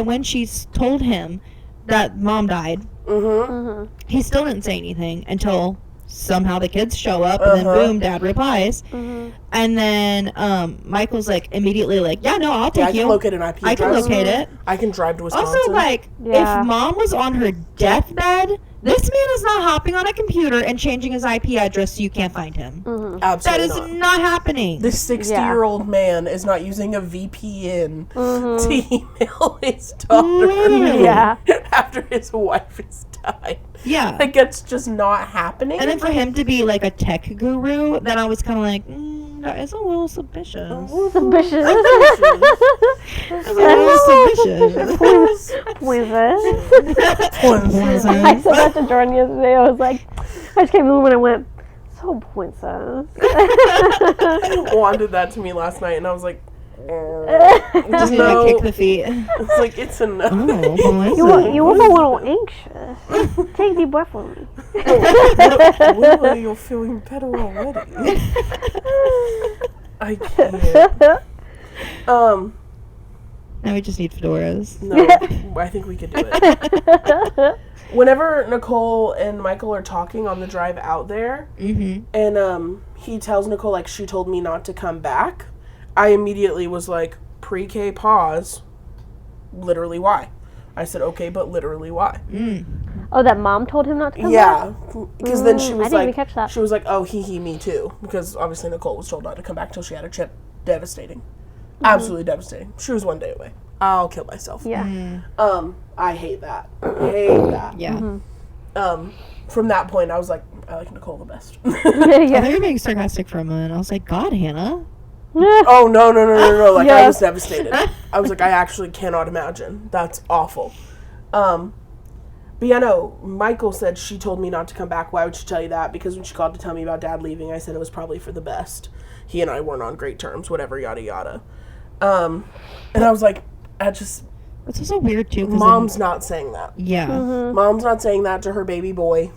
when she told him that mom died, he still didn't say anything until somehow the kids show up and then boom, dad replies. And then Michael's like immediately like, yeah, no, I'll take I you. can locate an IP I can address. locate it. I can drive to Wisconsin. Also, like, Yeah. if mom was on her deathbed, this man is not hopping on a computer and changing his IP address so you can't find him. That Absolutely is not. not happening. This 60-year-old man is not using a VPN to email his daughter Literally. Yeah. after his wife has died. Yeah. Like, it's just not happening. And then for him to be like a tech guru, then I was kind of like, that is a little suspicious. Suspicious. That's a little suspicious. Pointless. I said that to Jordan yesterday. I was like, I just came home and I went, so pointless. Juan did that to me last night, and I was like, Just need to no. kick the feet. It's like, it's a no. You look a little anxious. Take a deep breath for me. Willow, you're feeling better already. I can't. Now we just need fedoras. No, I think we could do it. Whenever Nicole and Michael are talking on the drive out there, and he tells Nicole, like, she told me not to come back, I immediately was like, pre-K pause, literally why? I said, okay, but literally why? Oh, that mom told him not to come back? Yeah, because then she I was didn't like, even catch that. she was like, oh, me too, because obviously Nicole was told not to come back till she had a chip. Devastating, absolutely devastating. She was 1 day away. I'll kill myself. Yeah. I hate that. Hate that. Yeah. From that point, I was like, I like Nicole the best. I thought you were being sarcastic for a moment. I was like, God, Hannah. Oh, no. Like, I Yeah. was devastated. I was like, I actually cannot imagine. That's awful. But yeah, no, Michael said she told me not to come back. Why would she tell you that? Because when she called to tell me about Dad leaving, I said it was probably for the best. He and I weren't on great terms, whatever, yada, yada. And I was like, It's also weird, too. 'Cause Mom's not saying that. yeah. Mom's not saying that to her baby boy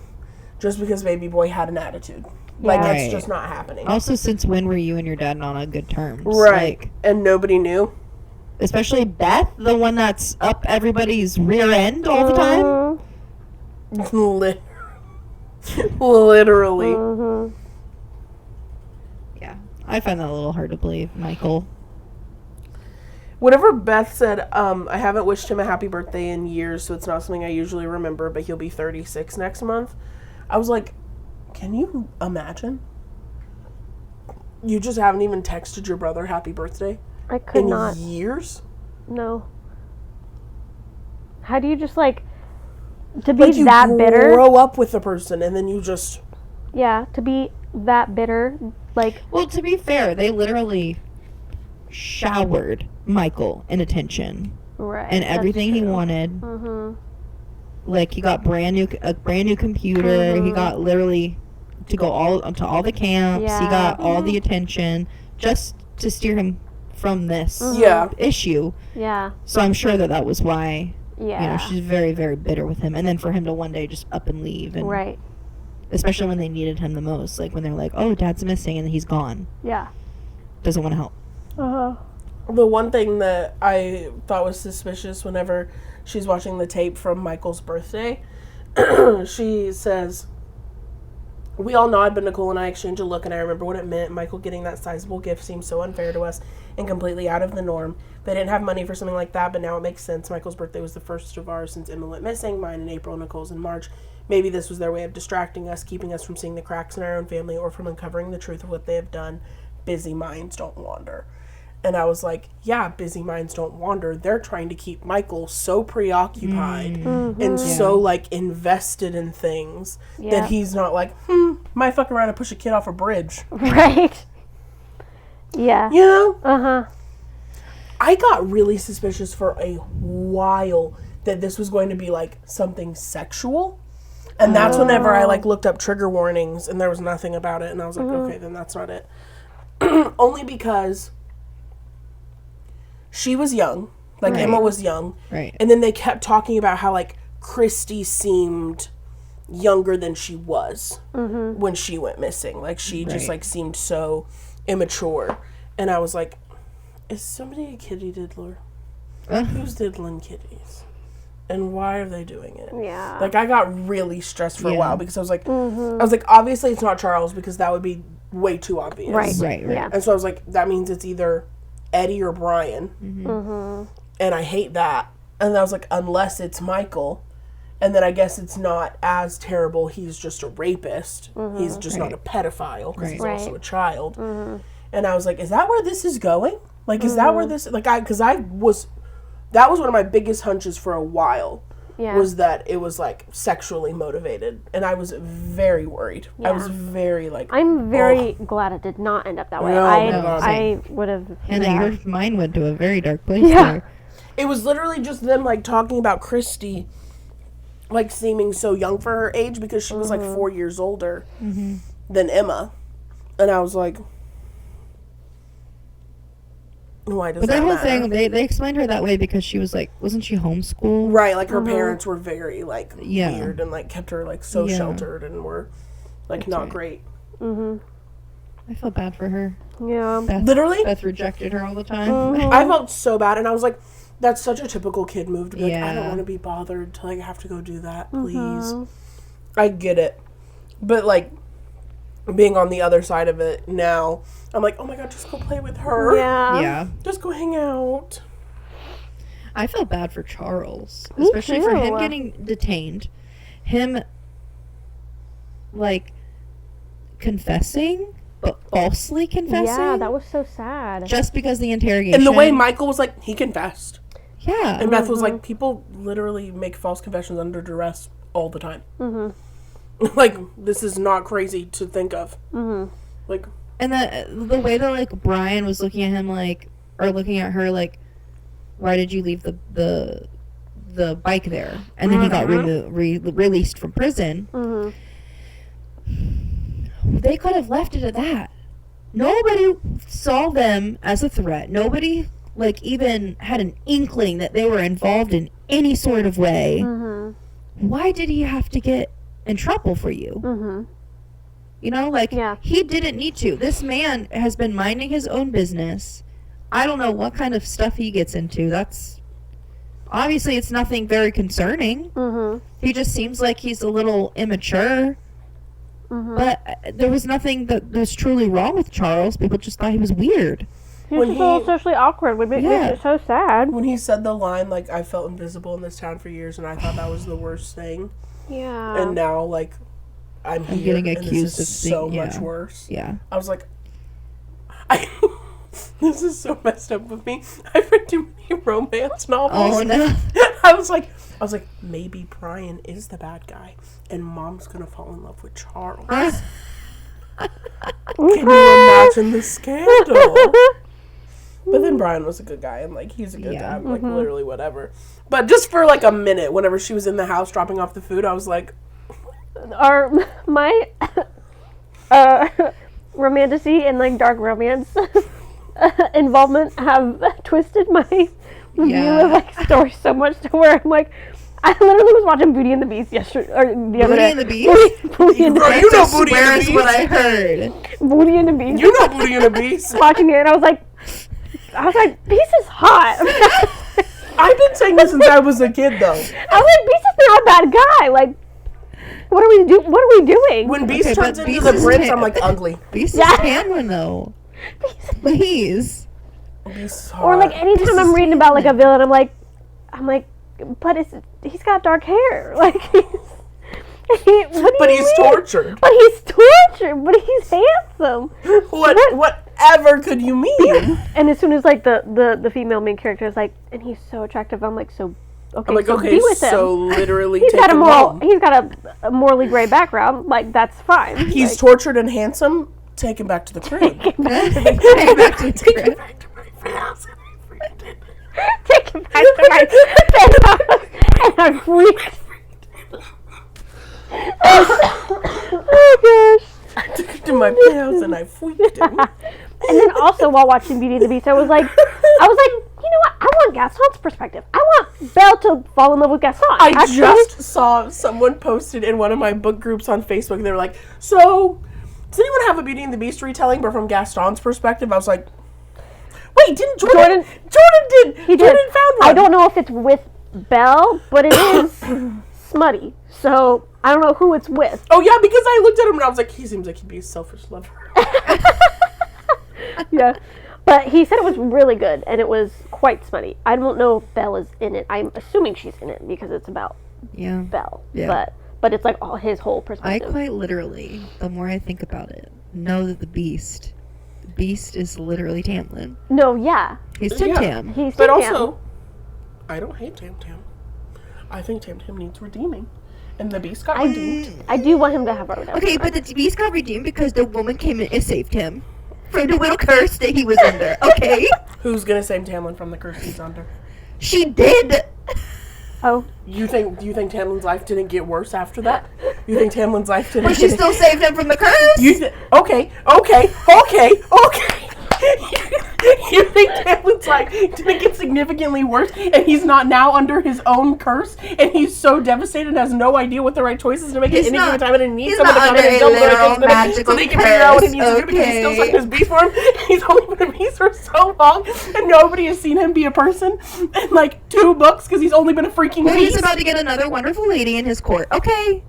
just because baby boy had an attitude. Like, Yeah. that's Right. just not happening. Also, since when were you and your dad not on good terms? Right. Like, And nobody knew. especially Beth, the one that's up everybody's rear end all the time. Literally. Yeah. I find that a little hard to believe, Michael. Whenever Beth said, I haven't wished him a happy birthday in years, so it's not something I usually remember, but he'll be 36 next month, I was like, can you imagine? You just haven't even texted your brother happy birthday I could in not. years? No. How do you just, like, to be Like, you that bitter? grow up with the person, and then you just... Yeah, to be that bitter, like, Well, to be fair, they literally showered Michael in attention right. and that's everything he true. wanted. Mhm. Like, he got a brand new computer. He got literally to go to all the camps. He Yeah. got all the attention just to steer him from this Yeah. issue. Yeah. So I'm sure that was why. Yeah. You know, she's very, very bitter with him. And then for him to one day just up and leave. And Right. especially when they needed him the most. Like when they're like, oh, Dad's missing and he's gone. Yeah. Doesn't want to help. Uh-huh. The one thing that I thought was suspicious whenever she's watching the tape from Michael's birthday, she says, we all nod, but Nicole and I exchange a look, and I remember what it meant. Michael getting that sizable gift seems so unfair to us and completely out of the norm. They didn't have money for something like that, but now it makes sense. Michael's birthday was the first of ours since Emma went missing, mine in April, Nicole's in March. Maybe this was their way of distracting us, keeping us from seeing the cracks in our own family or from uncovering the truth of what they have done. Busy minds don't wander. And I was like, yeah, busy minds don't wander. They're trying to keep Michael so preoccupied and so, like, invested in things that he's not like, might fuck around and push a kid off a bridge. Right. Yeah. You know? Uh-huh. I got really suspicious for a while that this was going to be, like, something sexual. And that's whenever I, like, looked up trigger warnings and there was nothing about it. And I was like, okay, then that's not it. Only because she was young, like Emma was young, Right. and then they kept talking about how like Christy seemed younger than she was when she went missing. Like she just like seemed so immature, and I was like, "Is somebody a kitty diddler? Who's diddling kitties, and why are they doing it?" Yeah. Like I got really stressed for a while because I was like, obviously it's not Charles because that would be way too obvious, Right. Right. Yeah. And so I was like, that means it's either Eddie or Brian. And I hate that. And I was like, unless it's Michael. And then I guess it's not as terrible. He's just a rapist. He's just not a pedophile because he's also a child. And I was like, is that where this is going? Like, is that where this, like, that was one of my biggest hunches for a while. Yeah. Was that it was like sexually motivated. And I was very worried. I was very like, I'm very glad it did not end up that way. No, I would have. And your mind went to a very dark place Yeah. there. it was literally just them like talking about Christy like seeming so young for her age because she was like 4 years older than Emma. And I was like, why does But that that whole matter? thing, they explained her that way because she was like, wasn't she homeschooled? Right, like her parents were very like Yeah. weird and like kept her like so Yeah. sheltered and were like not great. I felt bad for her. Yeah. Literally, Beth rejected her all the time. I felt so bad, and I was like, that's such a typical kid move to be like, I don't Yeah. want to be bothered to like have to go do that, please. I get it. But like being on the other side of it now, I'm like, oh my god, just go play with her. Yeah. Yeah. Just go hang out. I felt bad for Charles, Me especially for him too. getting detained. Him, like, confessing, but falsely confessing. Yeah, that was so sad. just because the interrogation. And the way Michael was like, he confessed. yeah, And Beth was like, people literally make false confessions under duress all the time. Like, this is not crazy to think of. Like, and the way that like Brian was looking at him like, or looking at her like, why did you leave the bike there? And then he got released from prison. They could have left it at that. Nobody saw them as a threat. Nobody like even had an inkling that they were involved in any sort of way. Why did he have to get in trouble for you? You know, like Yeah. he didn't need to. This man has been minding his own business. I don't know what kind of stuff he gets into. That's obviously it's nothing very concerning. He just seems like he's a little immature. But there was nothing that was truly wrong with Charles. People just thought he was weird. He was When just a little he- socially awkward, which makes Yeah. it so sad. when he said the line, like, I felt invisible in this town for years, and I thought that was the worst thing. Yeah. And now, like, I'm here, getting and accused this is of so being- much yeah. worse. Yeah. I was like, this is so messed up with me. I've read too many romance novels. Oh no. I was like, maybe Brian is the bad guy, and Mom's gonna fall in love with Charles. Can you imagine the scandal? But then Brian was a good guy, and like he's a good Yeah. guy, like literally whatever. But just for like a minute, whenever she was in the house dropping off the food, I was like, my romantasy and like dark romance involvement have twisted my view of like stories so much to where I'm like, I literally was watching Beauty and the Beast yesterday or the other day. Booty and the Beast? Booty and the Bro, Beast. you know I Booty swear and the is Beast. what I heard. Booty and the Beast. You know Booty and the Beast. Watching it, and I was like, Beast is hot. I've been saying this since I was a kid, though. I was like, Beast is not a bad guy. Like, what are we doing? When Beast Okay, turns but into Beast the is prince, ta- I'm like, ugly. Beast Yeah. is Tamlin, though. Please. Beast is Or like hot. anytime I'm reading about like a villain, I'm like, but he's got dark hair. Like But he's tortured. But he's tortured. But he's handsome. Whatever could you mean? And as soon as like the female main character is like, and he's so attractive, I'm like, so okay, I'm like, so okay, be with him. so literally He's take got him a home. he's got a morally gray background. Like that's fine. He's like, tortured and handsome. Take him back to the crib. Take it back to the crib. Back to my house and I freaked it. take him back to my and I freaked. Oh gosh. I took him to my house and I freaked him. And then also while watching Beauty and the Beast, I was like, you know what? I want Gaston's perspective. I want Belle to fall in love with Gaston. I just saw someone posted in one of my book groups on Facebook. They were like, so, does anyone have a Beauty and the Beast retelling, but from Gaston's perspective? I was like, wait, didn't Jordan did. He did. Jordan found one. I don't know if it's with Belle, but it is smutty. So I don't know who it's with. Oh, yeah, because I looked at him and I was like, he seems like he'd be a selfish lover. Yeah. But he said it was really good, and it was quite smutty. I don't know if Belle is in it. I'm assuming she's in it because it's about Yeah. Belle. Yeah. But it's like all his whole I perspective. quite literally, the more I think about it, know that the Beast is literally Tamlin. No, yeah. He's Tim Yeah. Tam. He's But Tim Tam. also, I don't hate Tam Tam. I think Tam Tam needs redeeming. And the Beast got redeemed. I do want him to have a redemption. Okay, but the Beast got redeemed because the woman came in and saved him from the little curse that he was under. Okay? Who's gonna save Tamlin from the curse he's under? She did. Oh, Do you think Tamlin's life didn't get worse after that? You think Tamlin's life didn't But she get still saved him from the curse. Okay. You think Tamlin's life didn't get significantly worse, and he's not now under his own curse, and he's so devastated and has no idea what the right choice is to make at any given time, and he needs he's someone to not come in and under dump a the literal so magical they can figure out what he curse, needs to do because he's still okay. stuck in his beast form. He's only been a beast for so long, and nobody has seen him be a person in like 2 books because he's only been a freaking Well, he's beast. about to get another wonderful lady in his court. Okay.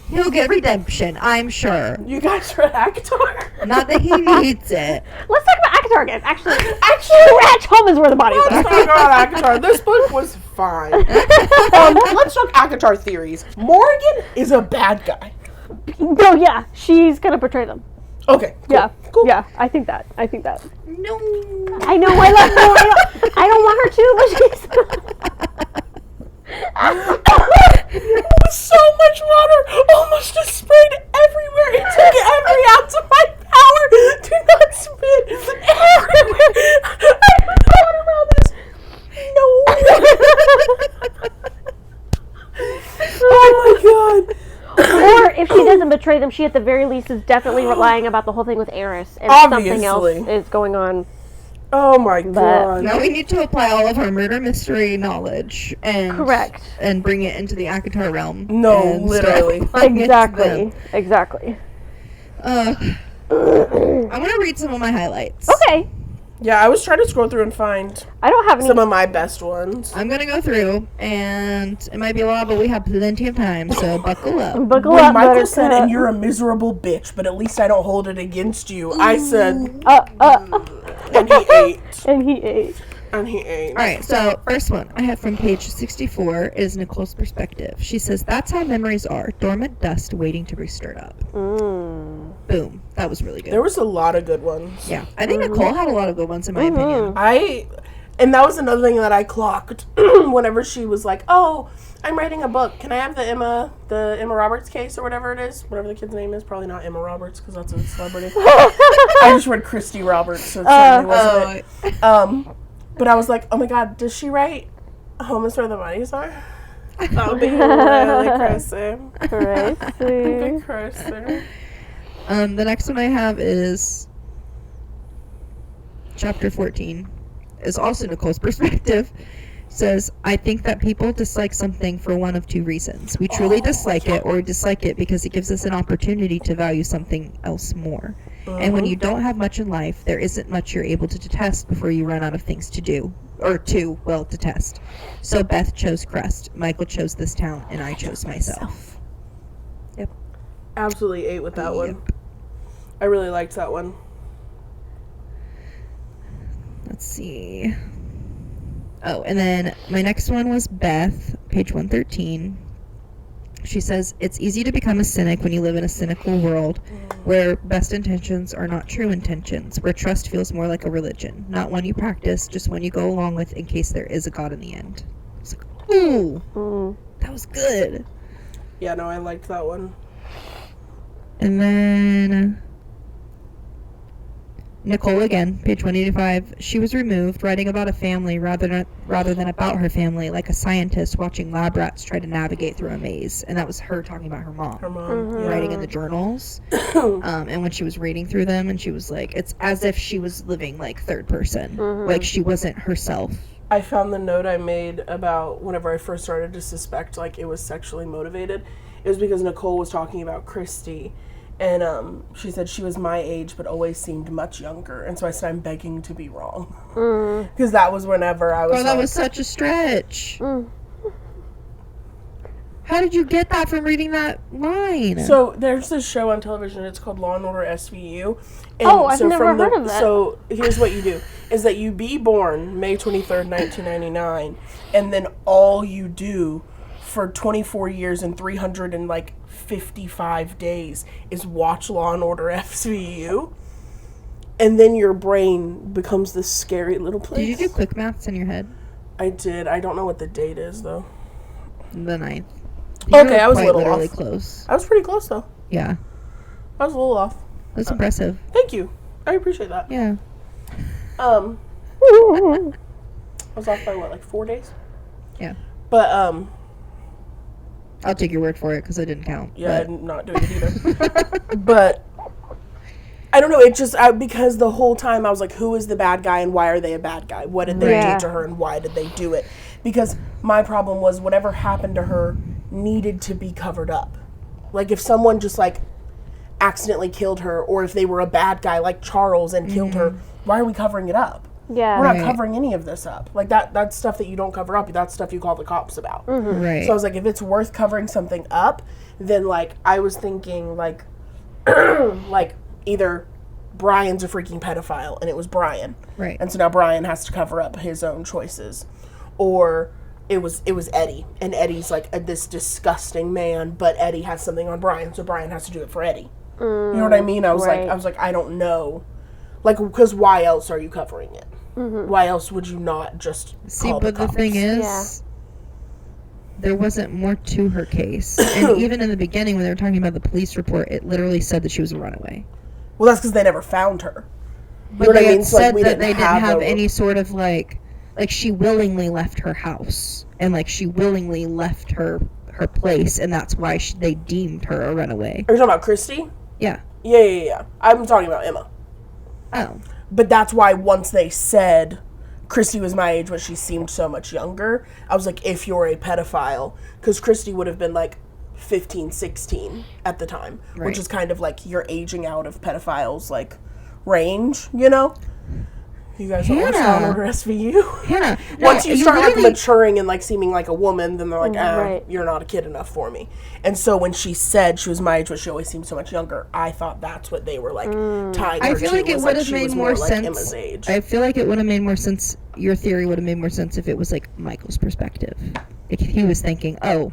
He'll get redemption, I'm sure. You guys read ACOTAR? Not that he needs it. let's talk about ACOTAR again. Actually, Ratch home is where the body Let's was. talk about ACOTAR. This book was fine. Let's talk ACOTAR theories. Morgan is a bad guy. No, yeah, she's gonna portray them. Okay. Cool. Yeah, Cool. yeah, I think that. No. I know. I don't want her to, but she's. So much water almost just sprayed everywhere. It took every ounce of my power to not spit everywhere. I put water around this. No. Oh my god. Or if she doesn't betray them, she at the very least is definitely lying about the whole thing with Eris, and something else Obviously. is going on. Oh my god. Now we need to apply all of our murder mystery knowledge and Correct. and bring it into the ACOTAR realm. No, and start literally. applying it to them. Exactly. I want to read some of my highlights. Okay. Yeah, I was trying to scroll through and find I don't have any. some of my best ones. I'm gonna go through, and it might be a lot, but we have plenty of time, so buckle up. Buckle When up, Michael said, Buttercup. and you're a miserable bitch, but at least I don't hold it against you, I said, and he ate. And he ate. And he ate. All right, so first one I have from page 64 is Nicole's perspective. She says, "That's how memories are, dormant dust waiting to be stirred up." Boom. That was really good. There was a lot of good ones. Yeah, I think Nicole had a lot of good ones in my opinion. And that was another thing that I clocked whenever she was like, "Oh, I'm writing a book. Can I have the Emma Roberts case or whatever it is? Whatever the kid's name is. Probably not Emma Roberts because that's a celebrity. I just read Christy Roberts, so it certainly wasn't it. But I was like, oh my god, does she write Home is Where the Bodies Are? That would be really crazy. Crazy. Crazy. The next one I have is chapter 14 is also Nicole's perspective. Says, I think that people dislike something for one of two reasons. We truly dislike it, or we dislike it because it gives us an opportunity to value something else more. And when you don't have much in life, there isn't much you're able to detest before you run out of things to do. Or to detest. So Beth chose Crest, Michael chose this town, and I chose myself. Yep. Absolutely ate with that one. Yep. I really liked that one. Let's see. Oh, and then my next one was Beth, page 113. She says, it's easy to become a cynic when you live in a cynical world where best intentions are not true intentions, where trust feels more like a religion, not one you practice, just one you go along with in case there is a God in the end. I was like, ooh, that was good. Yeah, no, I liked that one. And then Nicole again, page 185. She was removed, writing about a family rather than about her family, like a scientist watching lab rats try to navigate through a maze. And that was her talking about her mom. Her mom. Yeah. Writing in the journals. And when she was reading through them, and she was like, it's as if she was living like third person. Like she wasn't herself. I found the note I made about whenever I first started to suspect like it was sexually motivated. It was because Nicole was talking about Christy. And she said she was my age, but always seemed much younger. And so I said, I'm begging to be wrong. Because that was whenever I was that was such a stretch. How did you get that from reading that line? So there's this show on television. It's called Law & Order SVU. And I've never heard of it. So here's what you do. Is that you be born May 23rd, 1999. And then all you do for 24 years and 355 days is watch Law & Order SVU, and then your brain becomes this scary little place. Did you do quick maths in your head? I did. I don't know what the date is, though. The 9th. Okay, I was a little literally off. close. I was pretty close, though. Yeah. I was a little off. That's impressive. Thank you. I appreciate that. Yeah. I was off by, what, like 4 days? Yeah. But, I'll take your word for it because I didn't count. yeah, I'm not doing it either. But I don't know. It just because the whole time I was like, who is the bad guy and why are they a bad guy? What did they do to her and why did they do it? Because my problem was whatever happened to her needed to be covered up. Like if someone just like accidentally killed her, or if they were a bad guy like Charles and killed her, why are we covering it up? Yeah. We're not covering any of this up. Like that's stuff that you don't cover up. That's stuff you call the cops about. Right. So I was like, if it's worth covering something up, then like I was thinking like like either Brian's a freaking pedophile and it was Brian. Right. And so now Brian has to cover up his own choices. Or it was Eddie, and Eddie's like this disgusting man, but Eddie has something on Brian, so Brian has to do it for Eddie. You know what I mean? I was like, I don't know. Like, because why else are you covering it? Why else would you not just call but the thing is, there wasn't more to her case. And even in the beginning, when they were talking about the police report, it literally said that she was a runaway. Well, that's because they never found her. But they had said that they didn't have any sort of, like she willingly left her house. And, like, she willingly left her place, and that's why they deemed her a runaway. Are you talking about Christy? Yeah. Yeah. I'm talking about Emma. Oh. But that's why once they said Christy was my age, but she seemed so much younger, I was like, if you're a pedophile, because Christy would have been like 15, 16 at the time, which is kind of like you're aging out of pedophiles, like, range, you know? You guys don't watch Law & Order SVU? Hannah. Once you start like maturing and like seeming like a woman, then they're like, you're not a kid enough for me. And so when she said she was my age, but she always seemed so much younger, I thought that's what they were like tying her to. I feel like it would have made more like sense. Emma's age. I feel like it would have made more sense. Your theory would have made more sense if it was like Michael's perspective. Like he was thinking, oh,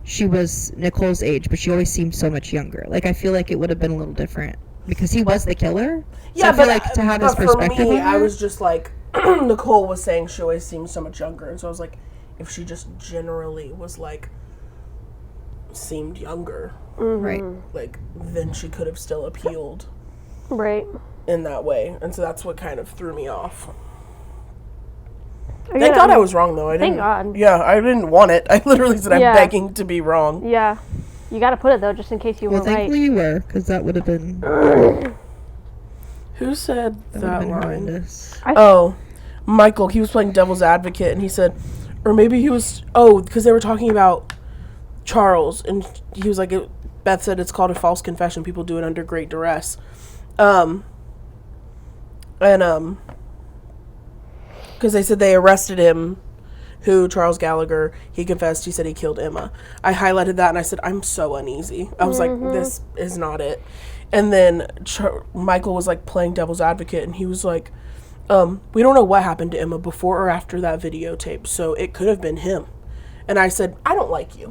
she was Nicole's age, but she always seemed so much younger. Like I feel like it would have been a little different because he was the killer. So yeah, I feel like to have his perspective. For me, on I that, was just like, Nicole was saying she always seemed so much younger, and so I was like, if she just generally was like seemed younger, right? Like then she could have still appealed, right? In that way, and so that's what kind of threw me off. Thank God I was wrong, though. I didn't. Thank God. Yeah, I didn't want it. I literally said I'm begging to be wrong. Yeah, you got to put it though, just in case you were right. Thankfully you were, because that would have been. Who said That that would've been line? horrendous. Oh, Michael. He was playing devil's advocate, and he said, or maybe he was. Oh, because they were talking about Charles, and he was like, Beth said it's called a false confession. People do it under great duress. Because they said they arrested him. Who, Charles Gallagher, he confessed, he said he killed Emma. I highlighted that and I said, I'm so uneasy. I was like, this is not it. And then Michael was like playing devil's advocate, and he was like, we don't know what happened to Emma before or after that videotape, so it could have been him. And I said, I don't like you.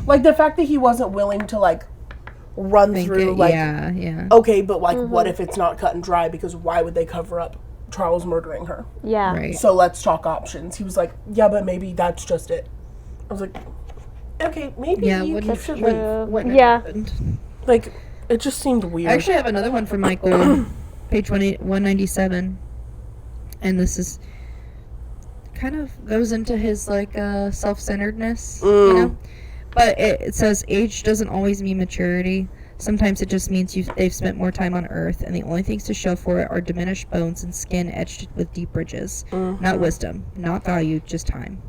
Like, the fact that he wasn't willing to, like, run through, like, yeah. okay, but, like, what if it's not cut and dry? Because why would they cover up Charles murdering her? Yeah. Right. So let's talk options. He was like, yeah, but maybe that's just it. I was like, okay, maybe Yeah, you wouldn't should have- leave. wouldn't have Yeah. happened. Like, it just seemed weird. I actually have another one from Michael, page 197, and this is kind of goes into his like self-centeredness, you know. But it says age doesn't always mean maturity. Sometimes it just means they've spent more time on Earth, and the only things to show for it are diminished bones and skin etched with deep ridges. Not wisdom, not value, just time.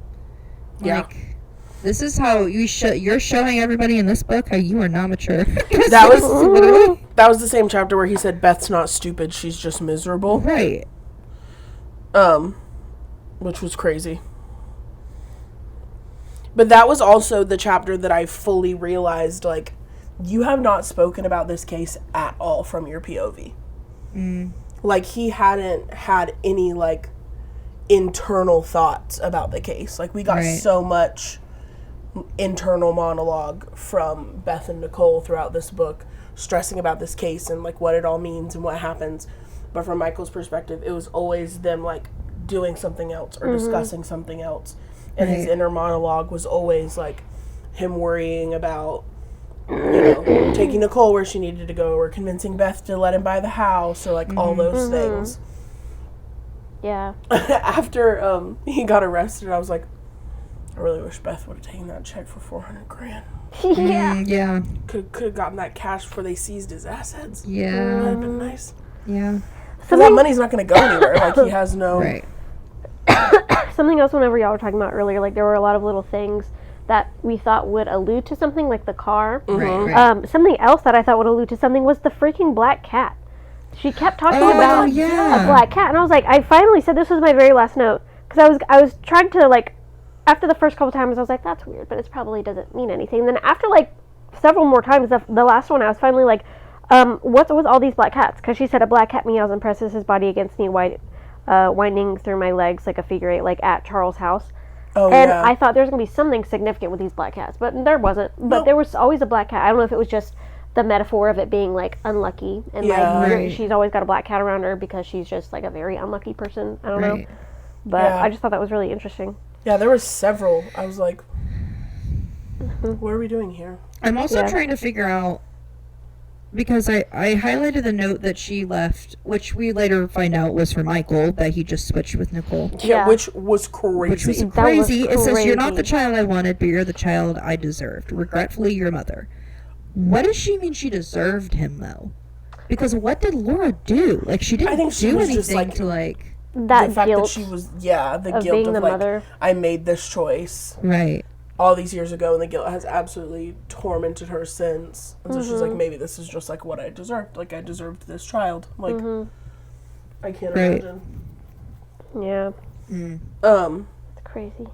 Yeah. Like, this is how you're showing everybody in this book how you are not mature. That was the same chapter where he said Beth's not stupid, she's just miserable. Right. Which was crazy. But that was also the chapter that I fully realized, like, you have not spoken about this case at all from your POV. Like, he hadn't had any, like, internal thoughts about the case. Like, we got Right. so much internal monologue from Beth and Nicole throughout this book, stressing about this case and, like, what it all means and what happens. But from Michael's perspective, it was always them, like, doing something else or discussing something else. And his Right. inner monologue was always, like, him worrying about, you know, taking Nicole where she needed to go, or convincing Beth to let him buy the house, or, like, all those things. Yeah. After he got arrested, I was like, I really wish Beth would have taken that check for $400,000. Yeah. Yeah. Could have gotten that cash before they seized his assets. That'd Yeah. have been nice. Yeah. Because that money's not going to go anywhere. Like, he has no... Right. Something else whenever y'all were talking about earlier, like there were a lot of little things that we thought would allude to something, like the car. Right. Something else that I thought would allude to something was the freaking black cat. She kept talking Oh, about yeah. a black cat, and I was like, I finally said this was my very last note, because I was trying to, like, after the first couple times I was like, that's weird, but it probably doesn't mean anything. Then after like several more times, the last one I was finally like, what's with all these black cats? Because she said a black cat meows and presses his body against me, winding through my legs like a figure eight, like at Charles' house. Oh, And yeah. I thought there was going to be something significant with these black cats, but there wasn't. But there was always a black cat. I don't know if it was just the metaphor of it being, like, unlucky. And, Yeah. like, Right. she's always got a black cat around her because she's just, like, a very unlucky person. I don't know. Right. But Yeah. I just thought that was really interesting. Yeah, there were several. I was like, what are we doing here? I'm also Yeah. trying to figure out, because I highlighted the note that she left, which we later find out was for Michael, that he just switched with Nicole. Yeah. Which was crazy. Which was That was crazy. It says, "You're not the crazy. child I wanted, but you're the child I deserved. Regretfully, your mother." What does she mean she deserved him, though? Because what did Laura do? Like, she didn't I think she do was anything just, like, to, like... That the fact guilt. that she was, the of guilt being of, the like, mother. I made this choice Right. all these years ago, and the guilt has absolutely tormented her since. And so she's like, maybe this is just, like, what I deserved. Like, I deserved this child. Like, I can't Right. imagine. Yeah. It's crazy.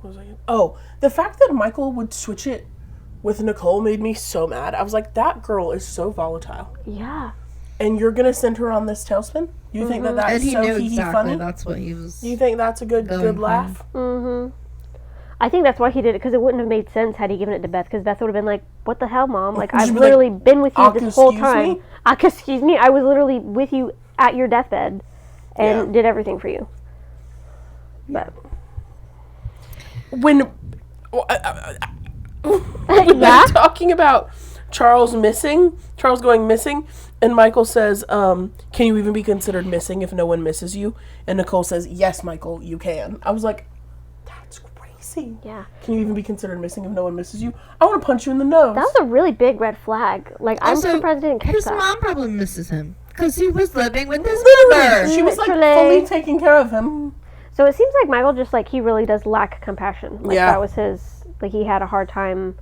What was I gonna- Oh, the fact that Michael would switch it with Nicole made me so mad. I was like, that girl is so volatile. Yeah. And you're going to send her on this tailspin? You think that that's And he so knew hee-hee exactly funny? that's what he was... You think that's a good Going laugh? I think that's why he did it, because it wouldn't have made sense had he given it to Beth, because Beth would have been like, what the hell, Mom? Like, She'd I've be like, literally been with you this whole excuse time. me? Excuse me? I was literally with you at your deathbed and Yeah. did everything for you. But, When yeah? they're talking about Charles going missing, and Michael says, can you even be considered missing if no one misses you? And Nicole says, yes, Michael, you can. I was like, that's crazy. he? Yeah. Can you even be considered missing if no one misses you? I want to punch you in the nose. That was a really big red flag. Like, I'm Also, surprised I didn't catch his that. mom probably misses him because he was living with his Literally, mother. she was like Literally. fully taking care of him. So it seems like Michael just, like, he really does lack compassion. Like, Yeah. that was his, like, he had a hard time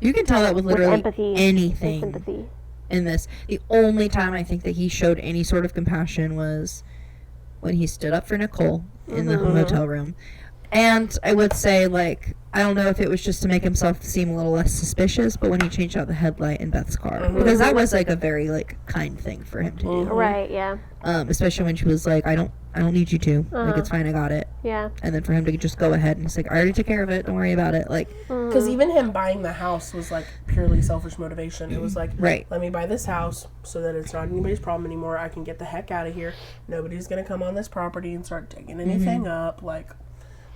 You can tell that with with literally empathy and anything sympathy. in this. The only time I think that he showed any sort of compassion was when he stood up for Nicole in the motel room. And I would say, like, I don't know if it was just to make himself seem a little less suspicious, but when he changed out the headlight in Beth's car. Because that was, like, a very, like, kind thing for him to do. Right, yeah. Especially when she was like, I don't need you to. Like, it's fine, I got it. Yeah. And then for him to just go ahead and he's like, I already took care of it, don't worry about it. Like, Because even him buying the house was like purely selfish motivation. It was like, Right. let me buy this house so that it's not anybody's problem anymore. I can get the heck out of here. Nobody's going to come on this property and start digging anything up. Like,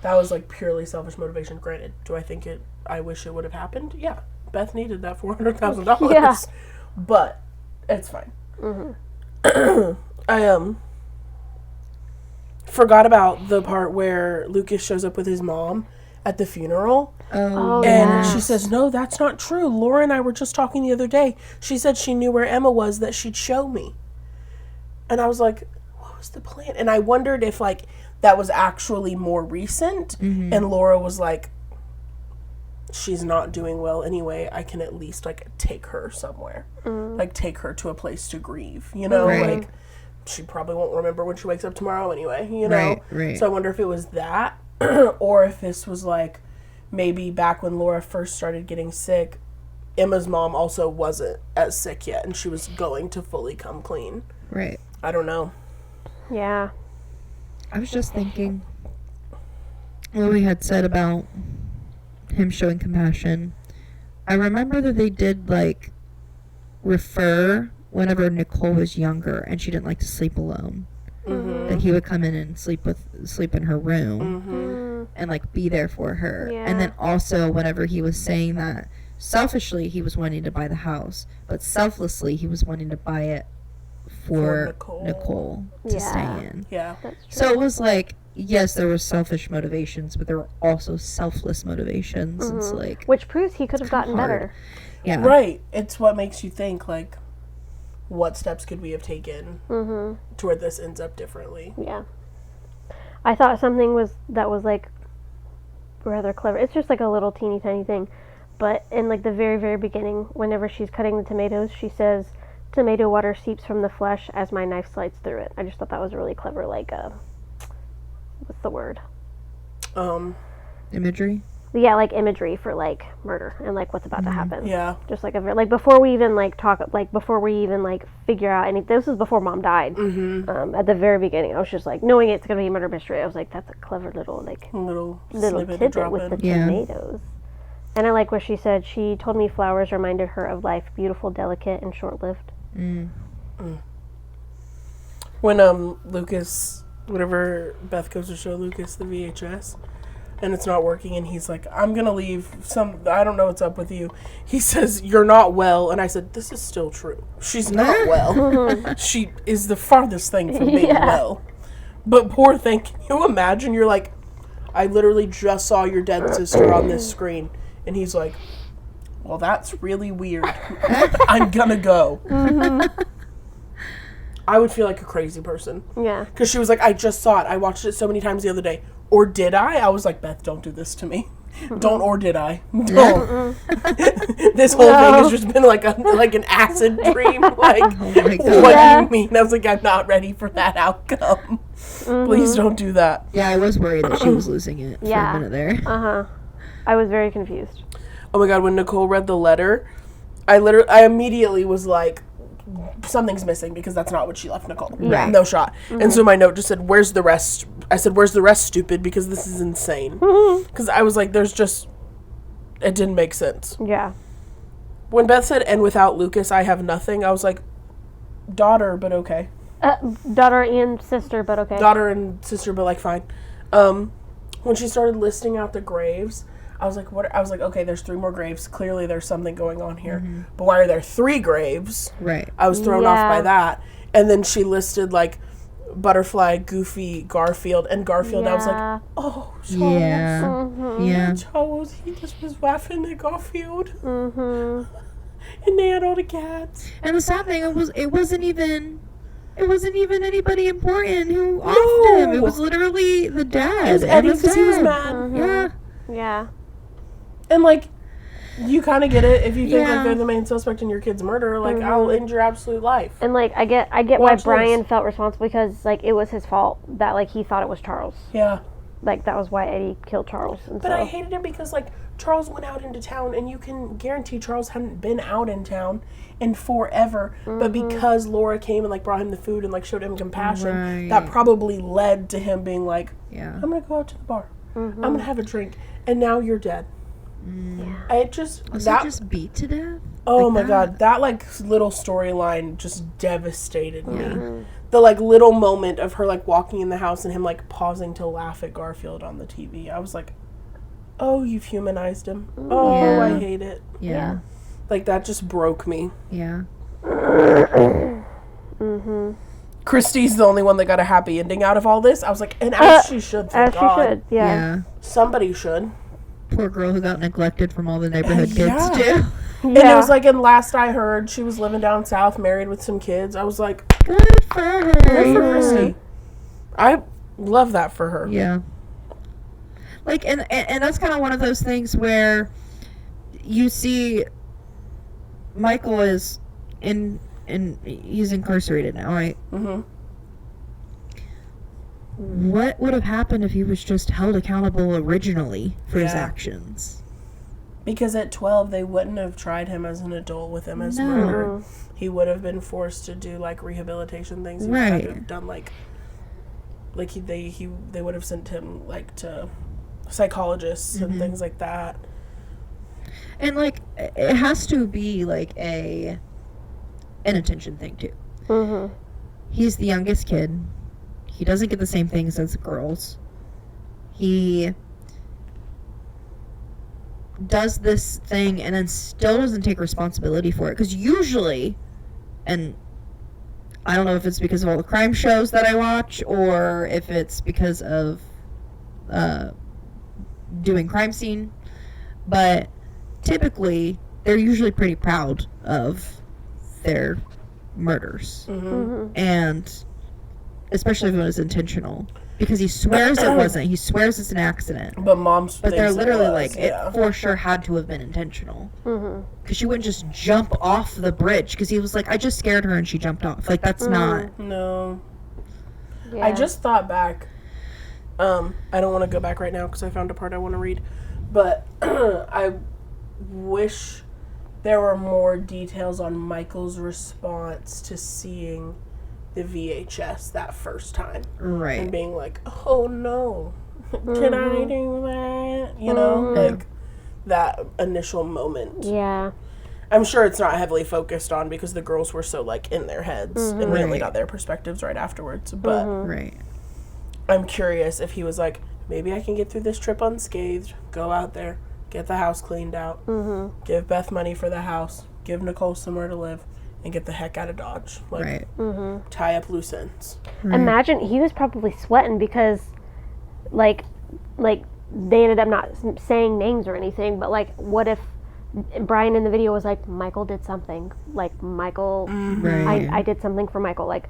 that was like purely selfish motivation. Granted, do I think I wish it would have happened? Yeah. Beth needed that $400,000. Yeah. But it's fine. I forgot about the part where Lucas shows up with his mom at the funeral. Oh, And yeah. she says, no, that's not true. Laura and I were just talking the other day. She said she knew where Emma was, that she'd show me. And I was like, what was the plan? And I wondered if, like, that was actually more recent. And Laura was like, she's not doing well anyway. I can at least, like, take her somewhere. Like, take her to a place to grieve, you know? Right. Like, she probably won't remember when she wakes up tomorrow anyway, you know? Right. So I wonder if it was that, or if this was, like, maybe back when Laura first started getting sick, Emma's mom also wasn't as sick yet, and she was going to fully come clean. right. I don't know. Yeah. I was just thinking what we had said about him showing compassion. I remember that they did, like, refer whenever Nicole was younger and she didn't like to sleep alone. That he would come in and sleep in her room and, like, be there for her. Yeah. And then also whenever he was saying that selfishly he was wanting to buy the house, but selflessly he was wanting to buy it for Nicole to Yeah. stay in. Yeah. That's true. So it was like, yes, there were selfish motivations, but there were also selfless motivations. It's like, Which proves he could have gotten hard. better. yeah, Right. It's what makes you think, like, what steps could we have taken to where this ends up differently? Yeah. I thought something that was like rather clever. It's just like a little teeny tiny thing. But in like the very, very beginning, whenever she's cutting the tomatoes, she says, tomato water seeps from the flesh as my knife slides through it. I just thought that was really clever, like, what's the word? imagery. Yeah, like imagery for like murder and like what's about to happen. Yeah. Just like like before we even like talk, like before we even like figure out any. This was before Mom died. At the very beginning, I was just like, knowing it's gonna be a murder mystery, I was like, that's a clever little like Little little snippet to tidbit drop with in. the Yeah. tomatoes. And I like what she said. She told me flowers reminded her of life, beautiful, delicate, and short-lived. When Lucas, whenever Beth goes to show Lucas the VHS and it's not working and he's like, I'm gonna leave, I don't know what's up with you. He says, you're not well, and I said, this is still true. She's not well. She is the farthest thing from being Yeah. well. But poor thing, can you imagine? You're like, I literally just saw your dead sister on this screen, and he's like, well, that's really weird. I'm gonna go. I would feel like a crazy person. Yeah. Because she was like, I just saw it. I watched it so many times the other day. Or did I? I was like, Beth, don't do this to me. Don't, or did I? Don't. This whole thing has just been like an acid dream. Like, Oh my god. what Yeah. do you mean? I was like, I'm not ready for that outcome. Please don't do that. Yeah, I was worried that she was losing it for Yeah. a minute there. I was very confused. Oh my god, when Nicole read the letter, I immediately was like, something's missing, because that's not what she left Nicole. Yeah. No shot. And so my note just said, where's the rest? I said, where's the rest, stupid? Because this is insane. Because I was like, it didn't make sense. Yeah. When Beth said, and without Lucas, I have nothing, I was like, daughter, but okay. Daughter and sister, but okay. Daughter and sister, but like, fine. When she started listing out the graves, I was like, what? I was like, okay, there's 3 more graves. Clearly there's something going on here. But why are there 3 graves? Right. I was thrown off by Yeah. that. And then she listed, like, Butterfly, Goofy, Garfield, and Garfield. I was like, Yeah. oh, Charles. Yeah. Mhm. Yeah. Charles, he just was laughing at Garfield. Mhm. And they had all the cats. And the sad thing it wasn't even anybody important who offed him. It was literally the dad. It was and Eddie his because he was dad. mad. Mhm. Yeah. Yeah. And, like, you kind of get it if you think Yeah. like they're the main suspect in your kid's murder. Like, I'll end your absolute life. And like I get why Watch this. Brian felt responsible because like it was his fault that like he thought it was Charles. Yeah. Like that was why Eddie killed Charles. And But so I hated it because, like, Charles went out into town, and you can guarantee Charles hadn't been out in town in forever. But because Laura came and, like, brought him the food and, like, showed him compassion, Right. that probably led to him being like, Yeah. I'm going to go out to the bar. I'm going to have a drink. And now you're dead. It just, Was that, he just beat to death? oh like my that? God, that, like, little storyline just devastated me. The, like, little moment of her, like, walking in the house and him, like, pausing to laugh at Garfield on the TV. I was like, oh, you've humanized him. Oh, Yeah. I hate it. Yeah. Like, that just broke me. Yeah. Christy's the only one that got a happy ending out of all this. I was like, and as she should, thank as God. she should. Yeah. Yeah. Somebody should. Poor girl who got neglected from all the neighborhood kids Yeah. too. And it was like, and last I heard, she was living down south, married with some kids. I was like, Good for her. good for Christy. I love that for her. Yeah. Like, and that's kind of one of those things where you see Michael is he's incarcerated now, right? Mm-hmm. What would have happened if he was just held accountable originally for his Yeah. actions? Because at 12, they wouldn't have tried him as an adult with him as No. murder. He would have been forced to do, like, rehabilitation things. He would have Right. to have done, like they would have sent him, like, to psychologists and things like that. And like, it has to be like an attention thing too. Mm-hmm. He's the youngest kid. He doesn't get the same things as the girls. He does this thing and then still doesn't take responsibility for it. Because usually, and I don't know if it's because of all the crime shows that I watch or if it's because of doing crime scene, but typically they're usually pretty proud of their murders. And especially if it was intentional, because he swears it wasn't. He swears it's an accident. But mom's But they're thinks it literally was, like, yeah. it for sure had to have been intentional. Because she wouldn't just jump off the bridge. Because he was like, I just scared her and she jumped off. Like, that's not. No. Yeah. I just thought back. I don't want to go back right now because I found a part I want to read. But I wish there were more details on Michael's response to seeing the VHS that first time. And Right. being like, oh no, can I do that? You know, like that initial moment. Yeah. I'm sure it's not heavily focused on because the girls were so like in their heads and we only Right. got their perspectives right afterwards. But Right. I'm curious if he was like, maybe I can get through this trip unscathed, go out there, get the house cleaned out, give Beth money for the house, give Nicole somewhere to live, and get the heck out of Dodge. Like, Right. tie up loose ends. Imagine he was probably sweating because, like they ended up not saying names or anything. But like, what if Brian in the video was like, Michael did something. Like Michael, Right. I did something for Michael. Like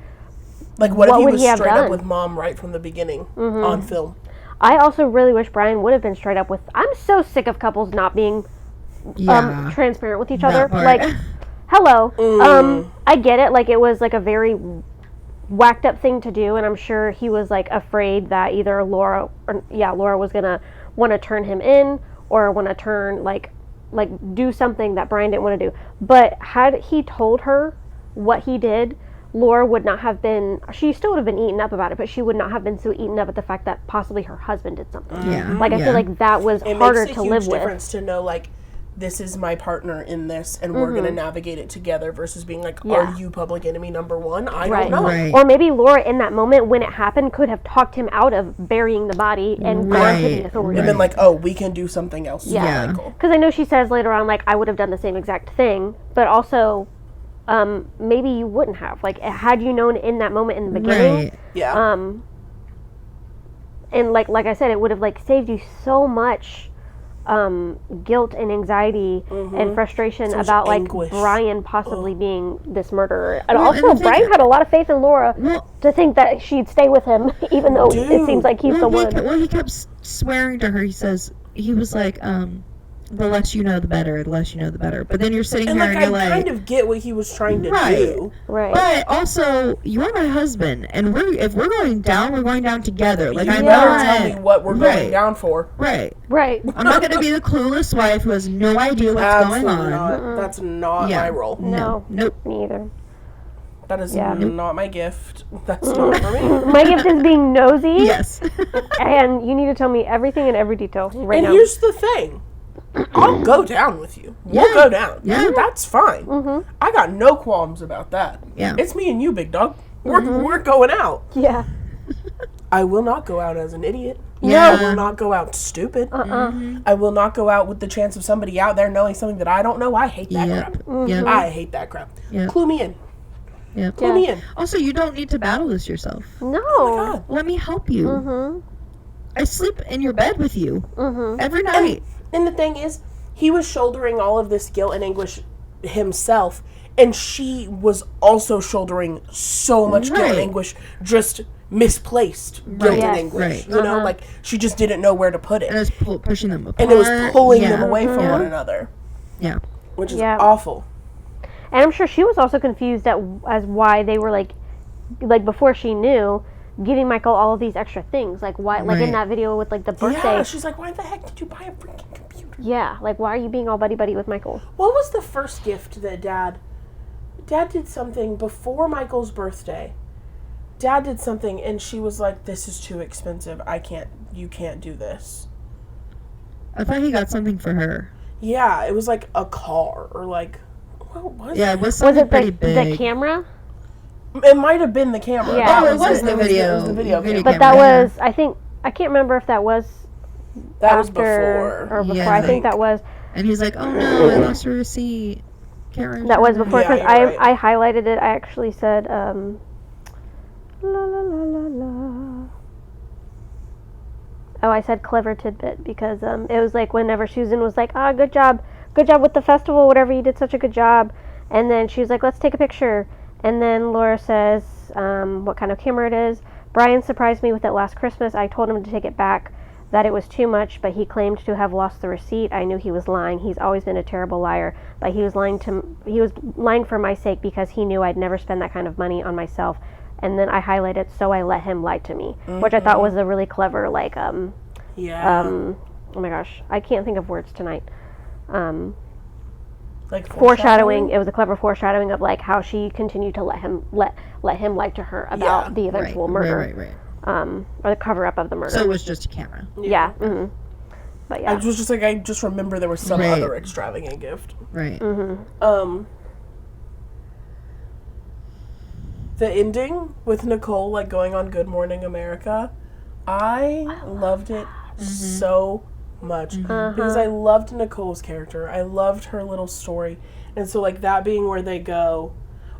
Like, what if What he would was he have straight up done? with mom right from the beginning on film? I also really wish Brian would have been straight up with. I'm so sick of couples not being Yeah. transparent with each That other. part. Like, hello. I get it. Like, it was like a very whacked up thing to do, and I'm sure he was like afraid that either Laura was gonna want to turn him in or want to turn like do something that Brian didn't want to do. But had he told her what he did, Laura would not have been. She still would have been eaten up about it, but she would not have been so eaten up at the fact that possibly her husband did something. Yeah. Like, I Yeah. feel like that was It harder makes a to huge live with. difference to know, like, this is my partner in this, and we're going to navigate it together versus being like, Yeah. are you public enemy number one? I Right. don't know. Right. Or maybe Laura, in that moment when it happened, could have talked him out of burying the body and gone to the Right. authorities. And been like, oh, we can do something else. Yeah. Yeah. Michael. Because I know she says later on, like, I would have done the same exact thing, but also, maybe you wouldn't have. Like, had you known in that moment in the beginning, Right. Yeah. and like I said, it would have like saved you so much guilt and anxiety and frustration So much about like anguish. Brian possibly being this murderer. And Well, and also, the thing- Brian had a lot of faith in Laura Well, to think that she'd stay with him, even though it Dude. seems like he's the one. he kept swearing to her. He was like, the less you know, the better. The less you know, the better. But then you're sitting And here like, and I you're like, kind of get what he was trying to Right. do. Right. but also, you're my husband, and if we're going down, we're going down together. Like, You I'm better not. tell me what we're Right. going down for. Right. Right. I'm not going to be the clueless wife who has no idea what's Absolutely going on. not. That's not Yeah. my role. No. Nope. Me either. That is Yeah. not my gift. That's not for me. My gift is being nosy, Yes. and you need to tell me everything in every detail right And now. here's the thing. I'll go down with you. We'll Yeah. go down. Yeah. That's fine. I got no qualms about that. Yeah. It's me and you, big dog. We're going out. Yeah. I will not go out as an idiot. Yeah. I will not go out stupid. I will not go out with the chance of somebody out there knowing something that I don't know. I hate that Yep. crap. Yep. I hate that crap. Yep. Clue me in. Yep. Clue me in. Also, you don't need to battle this yourself. No. God. Let me help you. I sleep in your bed with you every night. And the thing is, he was shouldering all of this guilt and anguish himself, and she was also shouldering so much guilt and Right. anguish, just misplaced guilt Right. and Yes. anguish. Right. You know, like she just didn't know where to put And it, it's pushing them apart. and it was pulling Yeah. them away from Yeah. one another, Yeah. which is Yeah. awful. And I'm sure she was also confused as why they were like before she knew, giving Michael all of these extra things. Like why, like in Right. that video with like the birthday. Yeah, she's like, why the heck did you buy a freaking computer? Yeah, like why are you being all buddy buddy with Michael? What was the first gift that Dad did something before Michael's birthday? Dad did something, and she was like, "This is too expensive. You can't do this." I thought he got something for her. Yeah, it was like a car or like, what was Yeah, it? it was Was something it pretty the big. camera? It might have been the camera. Yeah. That Oh, it was the It video. was the video Video camera. But that camera, was I can't remember if that was That was after before. or before. Yeah. I think that was And he's like, oh no, I lost her receipt. Can't remember. that was before Yeah, because you're right. I highlighted it. I actually said la la la la la. Oh, I said clever tidbit because it was like whenever Susan was like, good job with the festival, whatever, you did such a good job. And then she was like, let's take a picture. And then Laura says, what kind of camera it is. Brian surprised me with it last Christmas. I told him to take it back, that it was too much, but he claimed to have lost the receipt. I knew he was lying. He's always been a terrible liar, but he was lying for my sake because he knew I'd never spend that kind of money on myself. And then I highlighted, so I let him lie to me, which I thought was a really clever, like, Yeah. oh my gosh, I can't think of words tonight. Like Foreshadowing. It was a clever foreshadowing of like how she continued to let him lie to her about Yeah. the eventual murder, Right. or the cover up of the murder. So it was just a camera. yeah. But I yeah. was just like, I just remember there was some Right. other extravagant gift. Right. The ending with Nicole like going on Good Morning America, I loved it so much because I loved Nicole's character. I loved her little story, and so like that being where they go.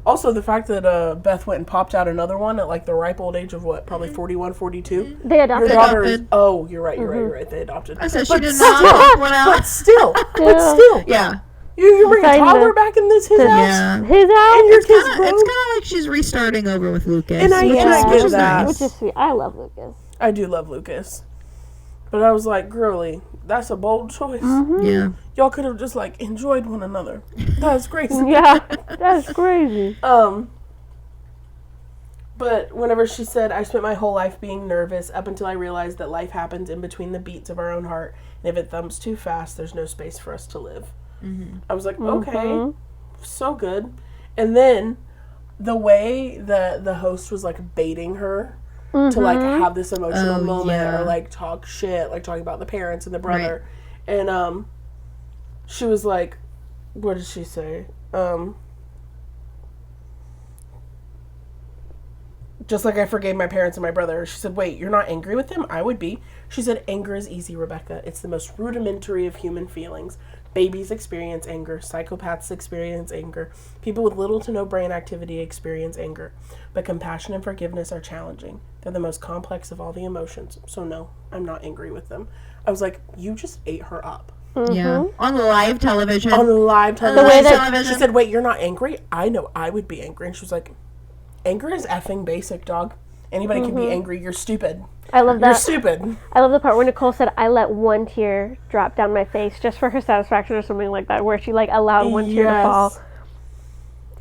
Also, the fact that Beth went and popped out another one at like the ripe old age of what, probably 41, 42. They Her adopted. daughter is. Adopted. Oh, you're right. You're right. They adopted. I said she But did still- not pop one out. But still. Yeah. You bring a Deciding toddler to- back in his house. Yeah. His out. And your It's kids kind grow. of like she's restarting over with Lucas. And I which get is, which is that. nice. Which is sweet. I love Lucas. I do love Lucas. But I was like, girly, that's a bold choice. Yeah. Y'all could have just like enjoyed one another. That's crazy. Yeah, that's crazy. But whenever she said, I spent my whole life being nervous up until I realized that life happens in between the beats of our own heart. And if it thumps too fast, there's no space for us to live. I was like, okay, so good. And then the way the host was like baiting her to like have this emotional Oh, moment yeah. or like talk shit, like talking about the parents and the brother. And she was like, what did she say? Just like I forgave my parents and my brother. She said, wait, you're not angry with them? I would be. She said, anger is easy, Rebecca. It's the most rudimentary of human feelings. Babies experience anger. Psychopaths experience anger. People with little to no brain activity experience anger. But compassion and forgiveness are challenging. They're the most complex of all the emotions. So no, I'm not angry with them. I was like, you just ate her up. Yeah. On live television. On live The way television. that- She said, wait, you're not angry? I know I would be angry. And she was like, anger is effing basic, dog. Anybody can be angry. You're stupid. I love You're that. stupid. I love the part where Nicole said, "I let one tear drop down my face just for her satisfaction," or something like that, where she like allowed one tear to Yes. fall,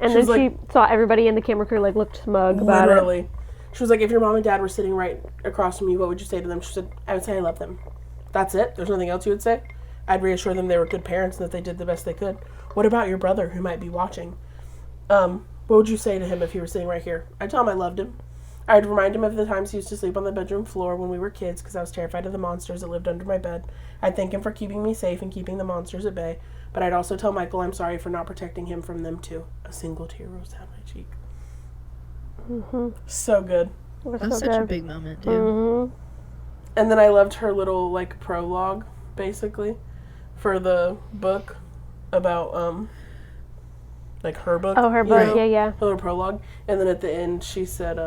and She then was she like- saw everybody in the camera crew like looked smug about it. Literally. She was like, if your mom and dad were sitting right across from you, what would you say to them? She said, I would say I love them. That's it? There's nothing else you would say? I'd reassure them they were good parents and that they did the best they could. What about your brother who might be watching? What would you say to him if he were sitting right here? I'd tell him I loved him. I'd remind him of the times he used to sleep on the bedroom floor when we were kids because I was terrified of the monsters that lived under my bed. I'd thank him for keeping me safe and keeping the monsters at bay. But I'd also tell Michael I'm sorry for not protecting him from them too. A single tear rolls down my cheek. So good. It was That's so such a good. big moment, too. Mm-hmm. And then I loved her little like prologue, basically, for the book about like her book. Oh, her you book. know? Yeah, yeah. Her little prologue. And then at the end she said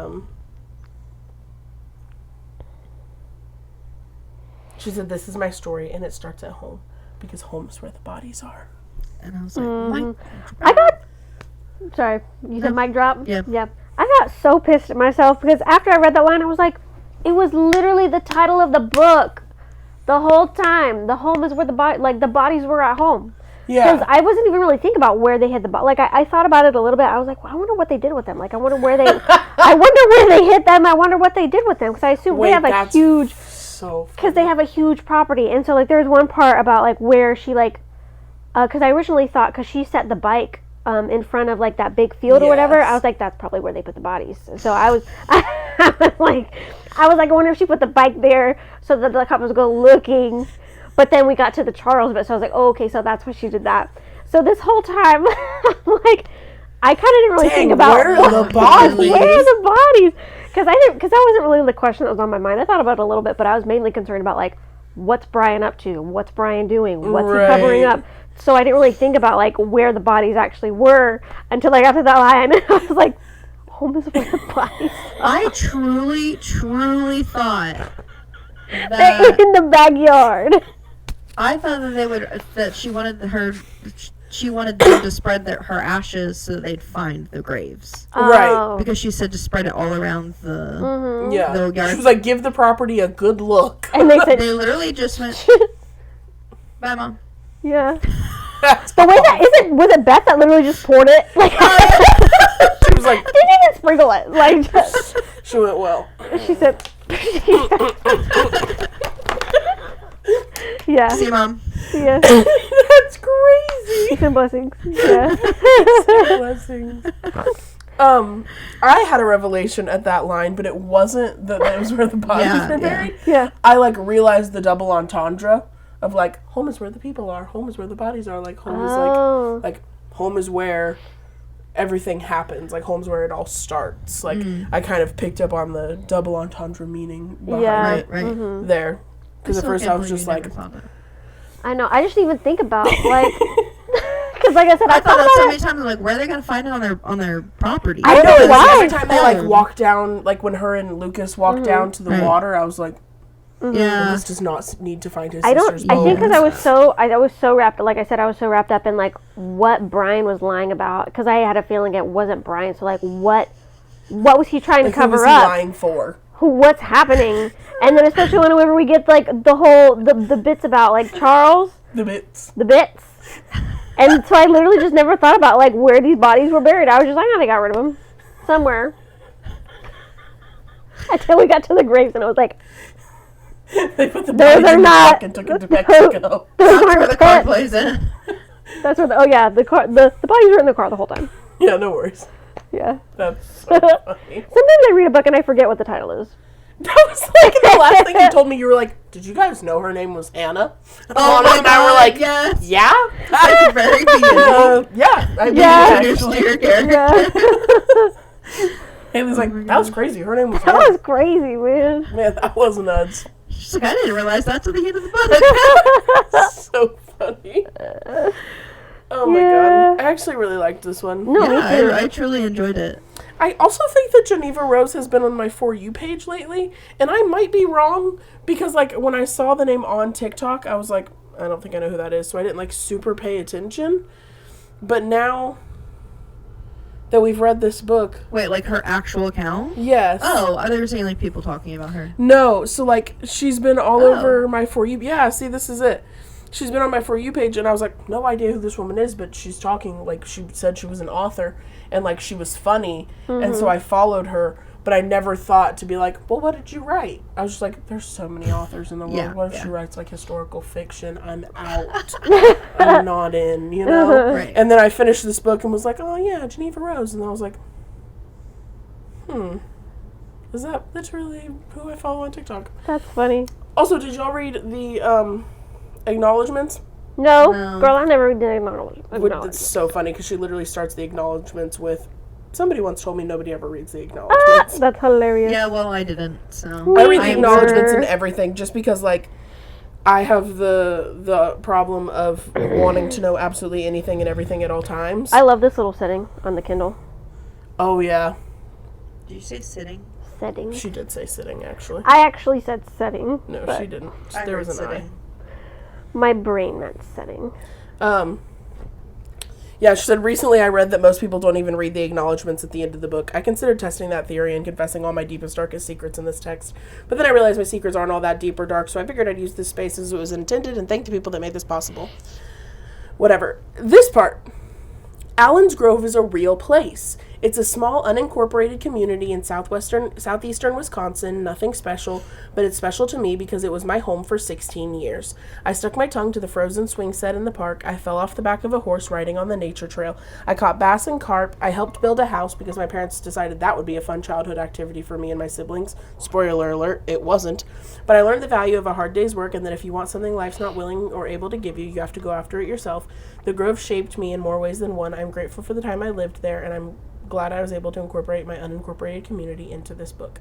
she said, this is my story and it starts at home because home is where the bodies are. And I was like, my... I got. Sorry, you said mic drop. Yeah. Yep. I got so pissed at myself because after I read that line, I was like, it was literally the title of the book, the whole time. The home is where the the bodies were at home. Because Yeah. I wasn't even really thinking about where they hid the body. Like I thought about it a little bit. I was like, well, I wonder what they did with them. Like I wonder where they, I wonder where they hid them. I wonder what they did with them. Because I assume Wait, they have a that's huge. so Because they have a huge property, and so like there's one part about like where she like, because I originally thought because she set the bike in front of like that big field or whatever, Yes. I was like that's probably where they put the bodies. So I was I wonder if she put the bike there so that the cops would go looking. But then we got to the Charles bit, so I was like, oh, okay, so that's why she did that. So this whole time, like I kind of didn't really think about where are the bodies? where are the bodies. Because that wasn't really the question that was on my mind. I thought about it a little bit, but I was mainly concerned about like, what's Brian up to? What's Brian doing? What's he covering Right. up? So I didn't really think about like where the bodies actually were until I got to that line. I was like, home is where the bodies I truly, truly thought are that... in the backyard. I thought that she wanted them to spread her ashes so that they'd find the graves. Right. Oh. Because she said to spread it all around the... Yeah. the yard. She was like, give the property a good look. And they said, They literally just went, bye, Mom. yeah. That's The way that was it Beth that literally just poured it? Like She was like, didn't even sprinkle it. Like just, she went, well. she said. Yeah. See you, Mom. Yeah. That's crazy. Peace and blessings. Yeah. Blessings. I had a revelation at that line, but it wasn't that it was where the bodies Yeah, were yeah. buried. Yeah. I like realized the double entendre of like home is where the people are, home is where the bodies are, like home is Oh. like home is where everything happens, like home's where it all starts. Like I kind of picked up on the double entendre meaning behind Yeah. it Right. there. Because at So first I can't was believe just you like, never thought that. I know. I just didn't even think about like, because like I said, I I thought thought that so about many it. times. Like, where are they gonna find it on their property? I I know, know, and like, why? every time they like Oh. walk down, like when her and Lucas walk down to the Right. water, I was like, Yeah. Lucas does not need to find his I don't. sister's I think because bones. I was so wrapped. Like I said, I was so wrapped up in like what Brian was lying about. Because I had a feeling it wasn't Brian. So like, what was he trying Like, to who was cover he up? lying for? What's happening? And then especially whenever we get like the bits about like Charles, The bits. the bits. And so I literally just never thought about like where these bodies were buried. I was just like, oh, they got rid of them somewhere. Until we got to the graves, and I was like, They put the Those bodies are in the not- truck and took it to Mexico. those That's where aren't the car pets. plays in. That's where the car the bodies were in the car the whole time. Yeah, no worries. Yeah. That's so funny. Sometimes I read a book and I forget what the title is. That was like the last thing you told me. You were like, "Did you guys know her name was Anna?" And Oh Alana my and I were God, like, yes. "Yeah, At the very beginning. yeah." I did Yeah. Introduced to actually. your character. Yeah. Haley's like, "That was crazy. Her name was That Anna." was crazy, man. Man, that was nuts. She's like, I didn't realize that till the end of the book. So funny. Oh my Yeah. god. I actually really liked this one. No, Yeah, me too. I truly enjoyed it. I also think that Geneva Rose has been on my For You page lately, and I might be wrong because, like, when I saw the name on TikTok, I was like, I don't think I know who that is, so I didn't, like, super pay attention. But now that we've read this book, Wait, like her actual account? yes. Oh, I thought you were saying like people talking about her. No, so, like, she's been all Oh. over my For You. Yeah, see, this is it. She's been on my For You page, and I was like, no idea who this woman is, but she's talking, like, she said she was an author, and, like, she was funny, and so I followed her, but I never thought to be like, well, what did you write? I was just like, there's so many authors in the world. Yeah, What if yeah. she writes, like, historical fiction? I'm out. I'm not in, you know? Right. And then I finished this book and was like, oh, yeah, Geneva Rose, and I was like, is that literally who I follow on TikTok? That's funny. Also, did y'all read the, acknowledgements? No, No. girl, I never did It's acknowledge. so funny because she literally starts the acknowledgements with, somebody once told me nobody ever reads the acknowledgements. That's hilarious. Yeah, well, I didn't, so. I read the Neither. acknowledgements and everything just because, like, I have the problem of wanting to know absolutely anything and everything at all times. I love this little setting on the Kindle. Oh, yeah. Did you say sitting? Setting. She did say sitting, actually. I actually said setting. No, but she didn't. I There heard was an sitting. My brain meant setting. Yeah, she said, recently I read that most people don't even read the acknowledgements at the end of the book. I considered testing that theory and confessing all my deepest, darkest secrets in this text. But then I realized my secrets aren't all that deep or dark, so I figured I'd use this space as it was intended and thank the people that made this possible. Whatever. This part. Allen's Grove is a real place. It's a small, unincorporated community in southeastern Wisconsin. Nothing special, but it's special to me because it was my home for 16 years. I stuck my tongue to the frozen swing set in the park. I fell off the back of a horse riding on the nature trail. I caught bass and carp. I helped build a house because my parents decided that would be a fun childhood activity for me and my siblings. Spoiler alert, it wasn't. But I learned the value of a hard day's work and that if you want something life's not willing or able to give you, you have to go after it yourself. The Grove shaped me in more ways than one. I'm grateful for the time I lived there, and I'm glad I was able to incorporate my unincorporated community into this book.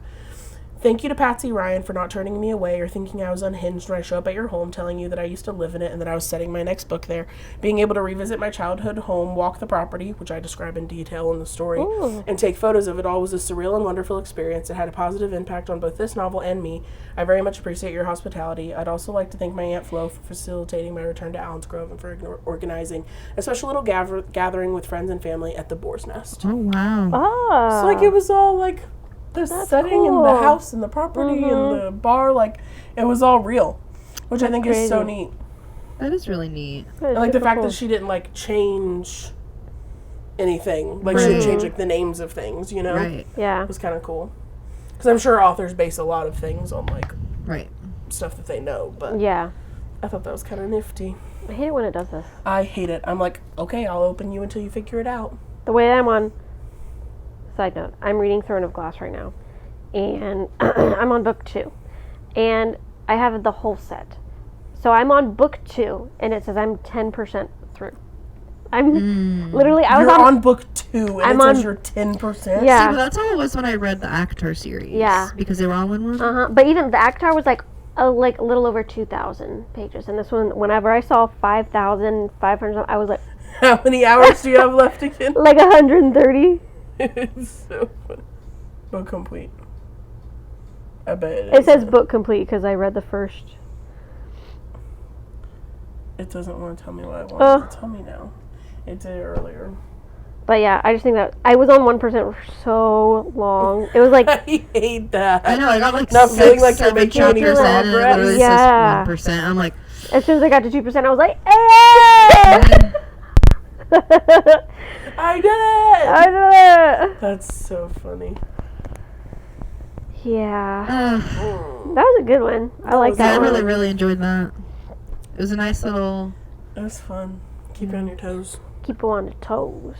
Thank you to Patsy Ryan for not turning me away or thinking I was unhinged when I show up at your home telling you that I used to live in it and that I was setting my next book there. Being able to revisit my childhood home, walk the property, which I describe in detail in the story, and take photos of it all was a surreal and wonderful experience. It had a positive impact on both this novel and me. I very much appreciate your hospitality. I'd also like to thank my Aunt Flo for facilitating my return to Allen's Grove and for organizing a special little gathering with friends and family at the Boar's Nest. Oh, wow. Oh. So, like, it was all, like, the setting and the cool. house and the property and the bar, like, it was all real, which I think is so crazy. neat. That is really neat. And, like, the fact that she didn't, like, change anything. Like, she didn't change, like, the names of things, you know? Right, Yeah. It was kind of cool. Because I'm sure authors base a lot of things on, like, right. stuff that they know, but Yeah. I thought that was kind of nifty. I hate it when it does this. I hate it. I'm like, okay, I'll open you until you figure it out. The way I'm on. Side note: I'm reading Throne of Glass right now, and I'm on book 2, and I have the whole set. So I'm on book 2, and it says I'm 10% through. I'm literally. I was You're on book 2, and I'm it says on- you're 10%? Yeah. See, but that's how it was when I read the Actor series. Yeah. Because they were all in one. But even the Actar was like a little over 2,000 pages, and this one, whenever I saw 5,500, I was like How many hours do you have left again? 130. It's so funny. Book complete. I bet It says book complete because I read the first. It doesn't want to tell me what I want it to tell me now. It did earlier. But yeah, I just think that I was on 1% for so long. It was like I hate that. I know, I got like Not six, feeling like you're 7%, making any and it progress. literally Yeah. says 1%. I'm like, as soon as I got to 2%, I was like, "Hey!" I did it! I did it. That's so funny. Yeah, uh, that was a good one. I like was that I one. really, really enjoyed that. It was a nice little. It was fun. Keep you on your toes. Keep you on the toes.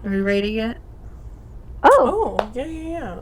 Are we rating it? Oh, Oh, yeah.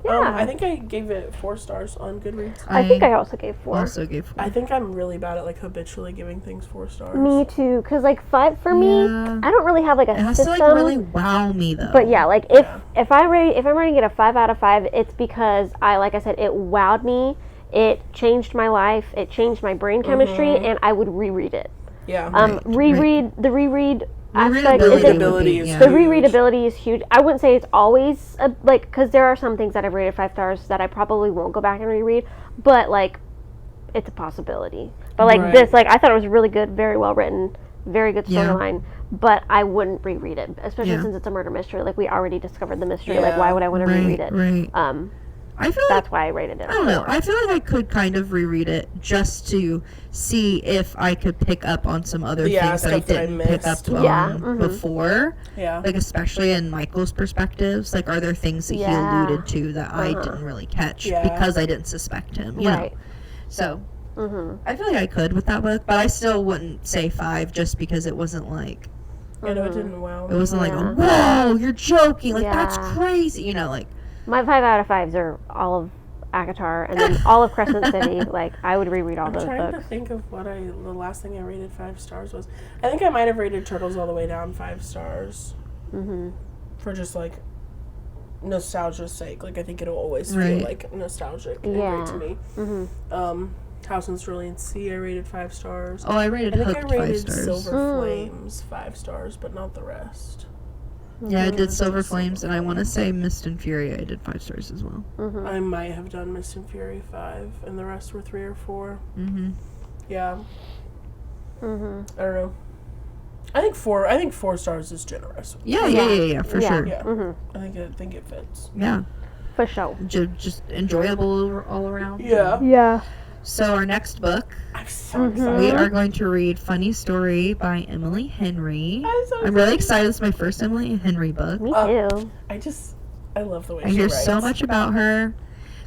Yeah. I think I gave it 4 stars on Goodreads. I think I also gave 4. also gave 4. I think I'm really bad at, like, habitually giving things 4 stars. Me too, because like 5 for me, Yeah. I don't really have like a It has system. to like really wow me though. But yeah, like if I'm rating it a 5 out of 5, it's because like I said, it wowed me. It changed my life. It changed my brain chemistry, and I would reread it. Yeah. Reread the reread aspect is Rereadability is the huge. rereadability is huge. I wouldn't say it's always because there are some things that I've rated 5 stars that I probably won't go back and reread, but like it's a possibility. But like Right. this, like I thought it was really good, very well written, very good Yeah. storyline. But I wouldn't reread it, especially Yeah. since it's a murder mystery. Like we already discovered the mystery. Yeah. Like why would I want to reread it? Right. I feel like That's why I rated it. I don't know. I feel like I could kind of reread it just to see if I could pick up on some other Yeah, things that I stuff that I didn't pick up missed. on Yeah, mhm. before. Yeah. Like, especially in Michael's perspectives. Like, are there things that Yeah. he alluded to that I didn't really catch Yeah. because I didn't suspect him? You Right. know? So, Mm-hmm. I feel like I could with that book, but I still wouldn't say 5 just because it wasn't like, I know it didn't wow. it wasn't Yeah. like, whoa, you're joking. Like, that's Yeah. crazy. You know, like, My 5 out of 5s are all of ACOTAR and then all of Crescent City. Like I would reread all I'm those trying books. to think of what the last thing I rated 5 stars was. I think I might have rated Turtles All the Way Down 5 stars Mm-hmm. for just like nostalgia's sake. Like I think it'll always feel Right. like nostalgic and Yeah. great to me. Mm-hmm. House in Cerulean Sea I rated 5 stars. oh, I rated I think Hooked I 5 rated stars. Silver Flames 5 stars, but not the rest. Yeah, I did Silver Silver Flames, and I want to say Mist and Fury. I did 5 stars as well. Mm-hmm. I might have done Mist and Fury 5, and the rest were 3 or 4. Mm-hmm. Yeah, Mm-hmm. I don't know. I think 4 stars is generous. Yeah, for Yeah. sure. Yeah, Mm-hmm. I think it fits. Yeah, For sure. just enjoyable all around. Yeah. Yeah. So our next book, I'm so Mhm. excited. we are going to read Funny Story by Emily Henry. I'm really excited. It's my first Emily Henry book. Me too. I love the way I she hear writes. so much about her.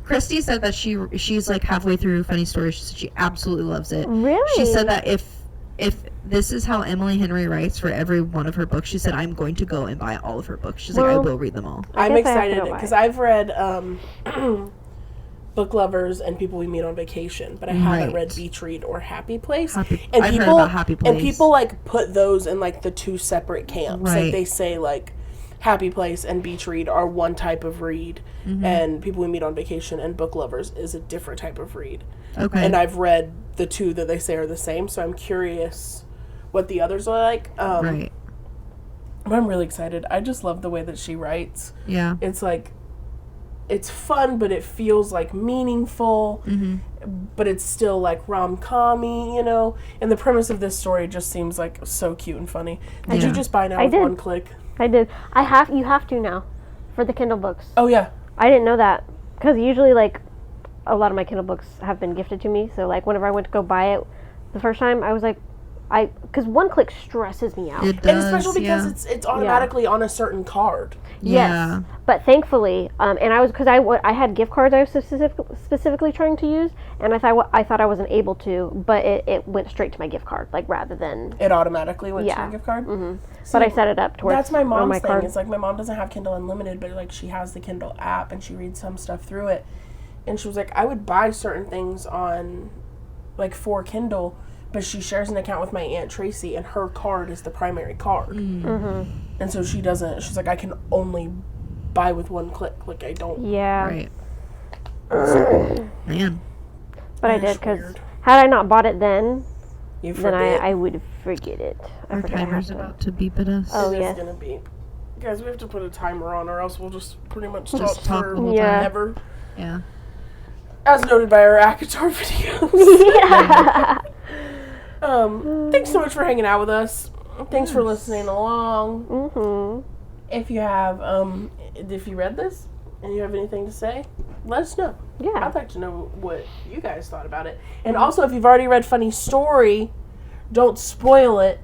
Christy said that she's like halfway through Funny Story. She said she absolutely loves it. Really? She said that if this is how Emily Henry writes for every one of her books, she said I'm going to go and buy all of her books. She's like, I Well, will read them all. I'm guess I have to excited go buy because it. I've read Book Lovers and People We Meet on Vacation, but I haven't Right. read Beach Read or Happy Place. I've and heard people about Happy Place. and people like put those in like the 2 separate camps. Right. Like they say like Happy Place and Beach Read are one type of read, Mm-hmm. and People We Meet on Vacation and Book Lovers is a different type of read. Okay. And I've read the 2 that they say are the same, so I'm curious what the others are like. Right. But I'm really excited. I just love the way that she writes. Yeah. It's like, it's fun, but it feels like meaningful, but it's still like rom-com-y, you know? And the premise of this story just seems like so cute and funny. Did Yeah. you just buy now I with did. one click? I did. You have to now for the Kindle books. Oh, yeah. I didn't know that because usually like a lot of my Kindle books have been gifted to me. So like whenever I went to go buy it the first time, I was like, because one click stresses me out. It And does. especially because yeah. it's automatically on a certain card. Yeah. Yes, but thankfully, and I was because I had gift cards I was specifically trying to use, and I thought I wasn't able to, but it went straight to my gift card, like rather than. It automatically went to Yeah. your gift card. Mm-hmm. See, But I set it up to where That's my it's on mom's my thing. card. It's like my mom doesn't have Kindle Unlimited, but like she has the Kindle app and she reads some stuff through it. And she was like, I would buy certain things on like for Kindle, but she shares an account with my Aunt Tracy and her card is the primary card. Mm-hmm. And so she doesn't, she's like, I can only buy with one click. Like I don't. Yeah, Right. Man. but I That's did because weird. had I not bought it then You then forget. I would forget it. I Our forget I have timer's to. about to beep at us. Oh, It is yes. gonna be. Guys, we have to put a timer on or else we'll just pretty much talk Just talk for the whole Yeah. time. ever. Yeah. As noted by our ACOTAR videos. Yeah. Thanks so much for hanging out with us. Thanks for listening along. Mhm. If you have, if you read this and you have anything to say, let us know. Yeah. I'd like to know what you guys thought about it. And also, if you've already read Funny Story, don't spoil it.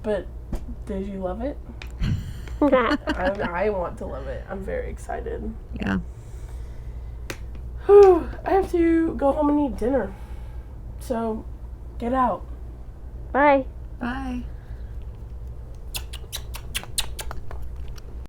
But did you love it? I want to love it. I'm very excited. Yeah. Whew, I have to go home and eat dinner. So, get out. Bye. Bye.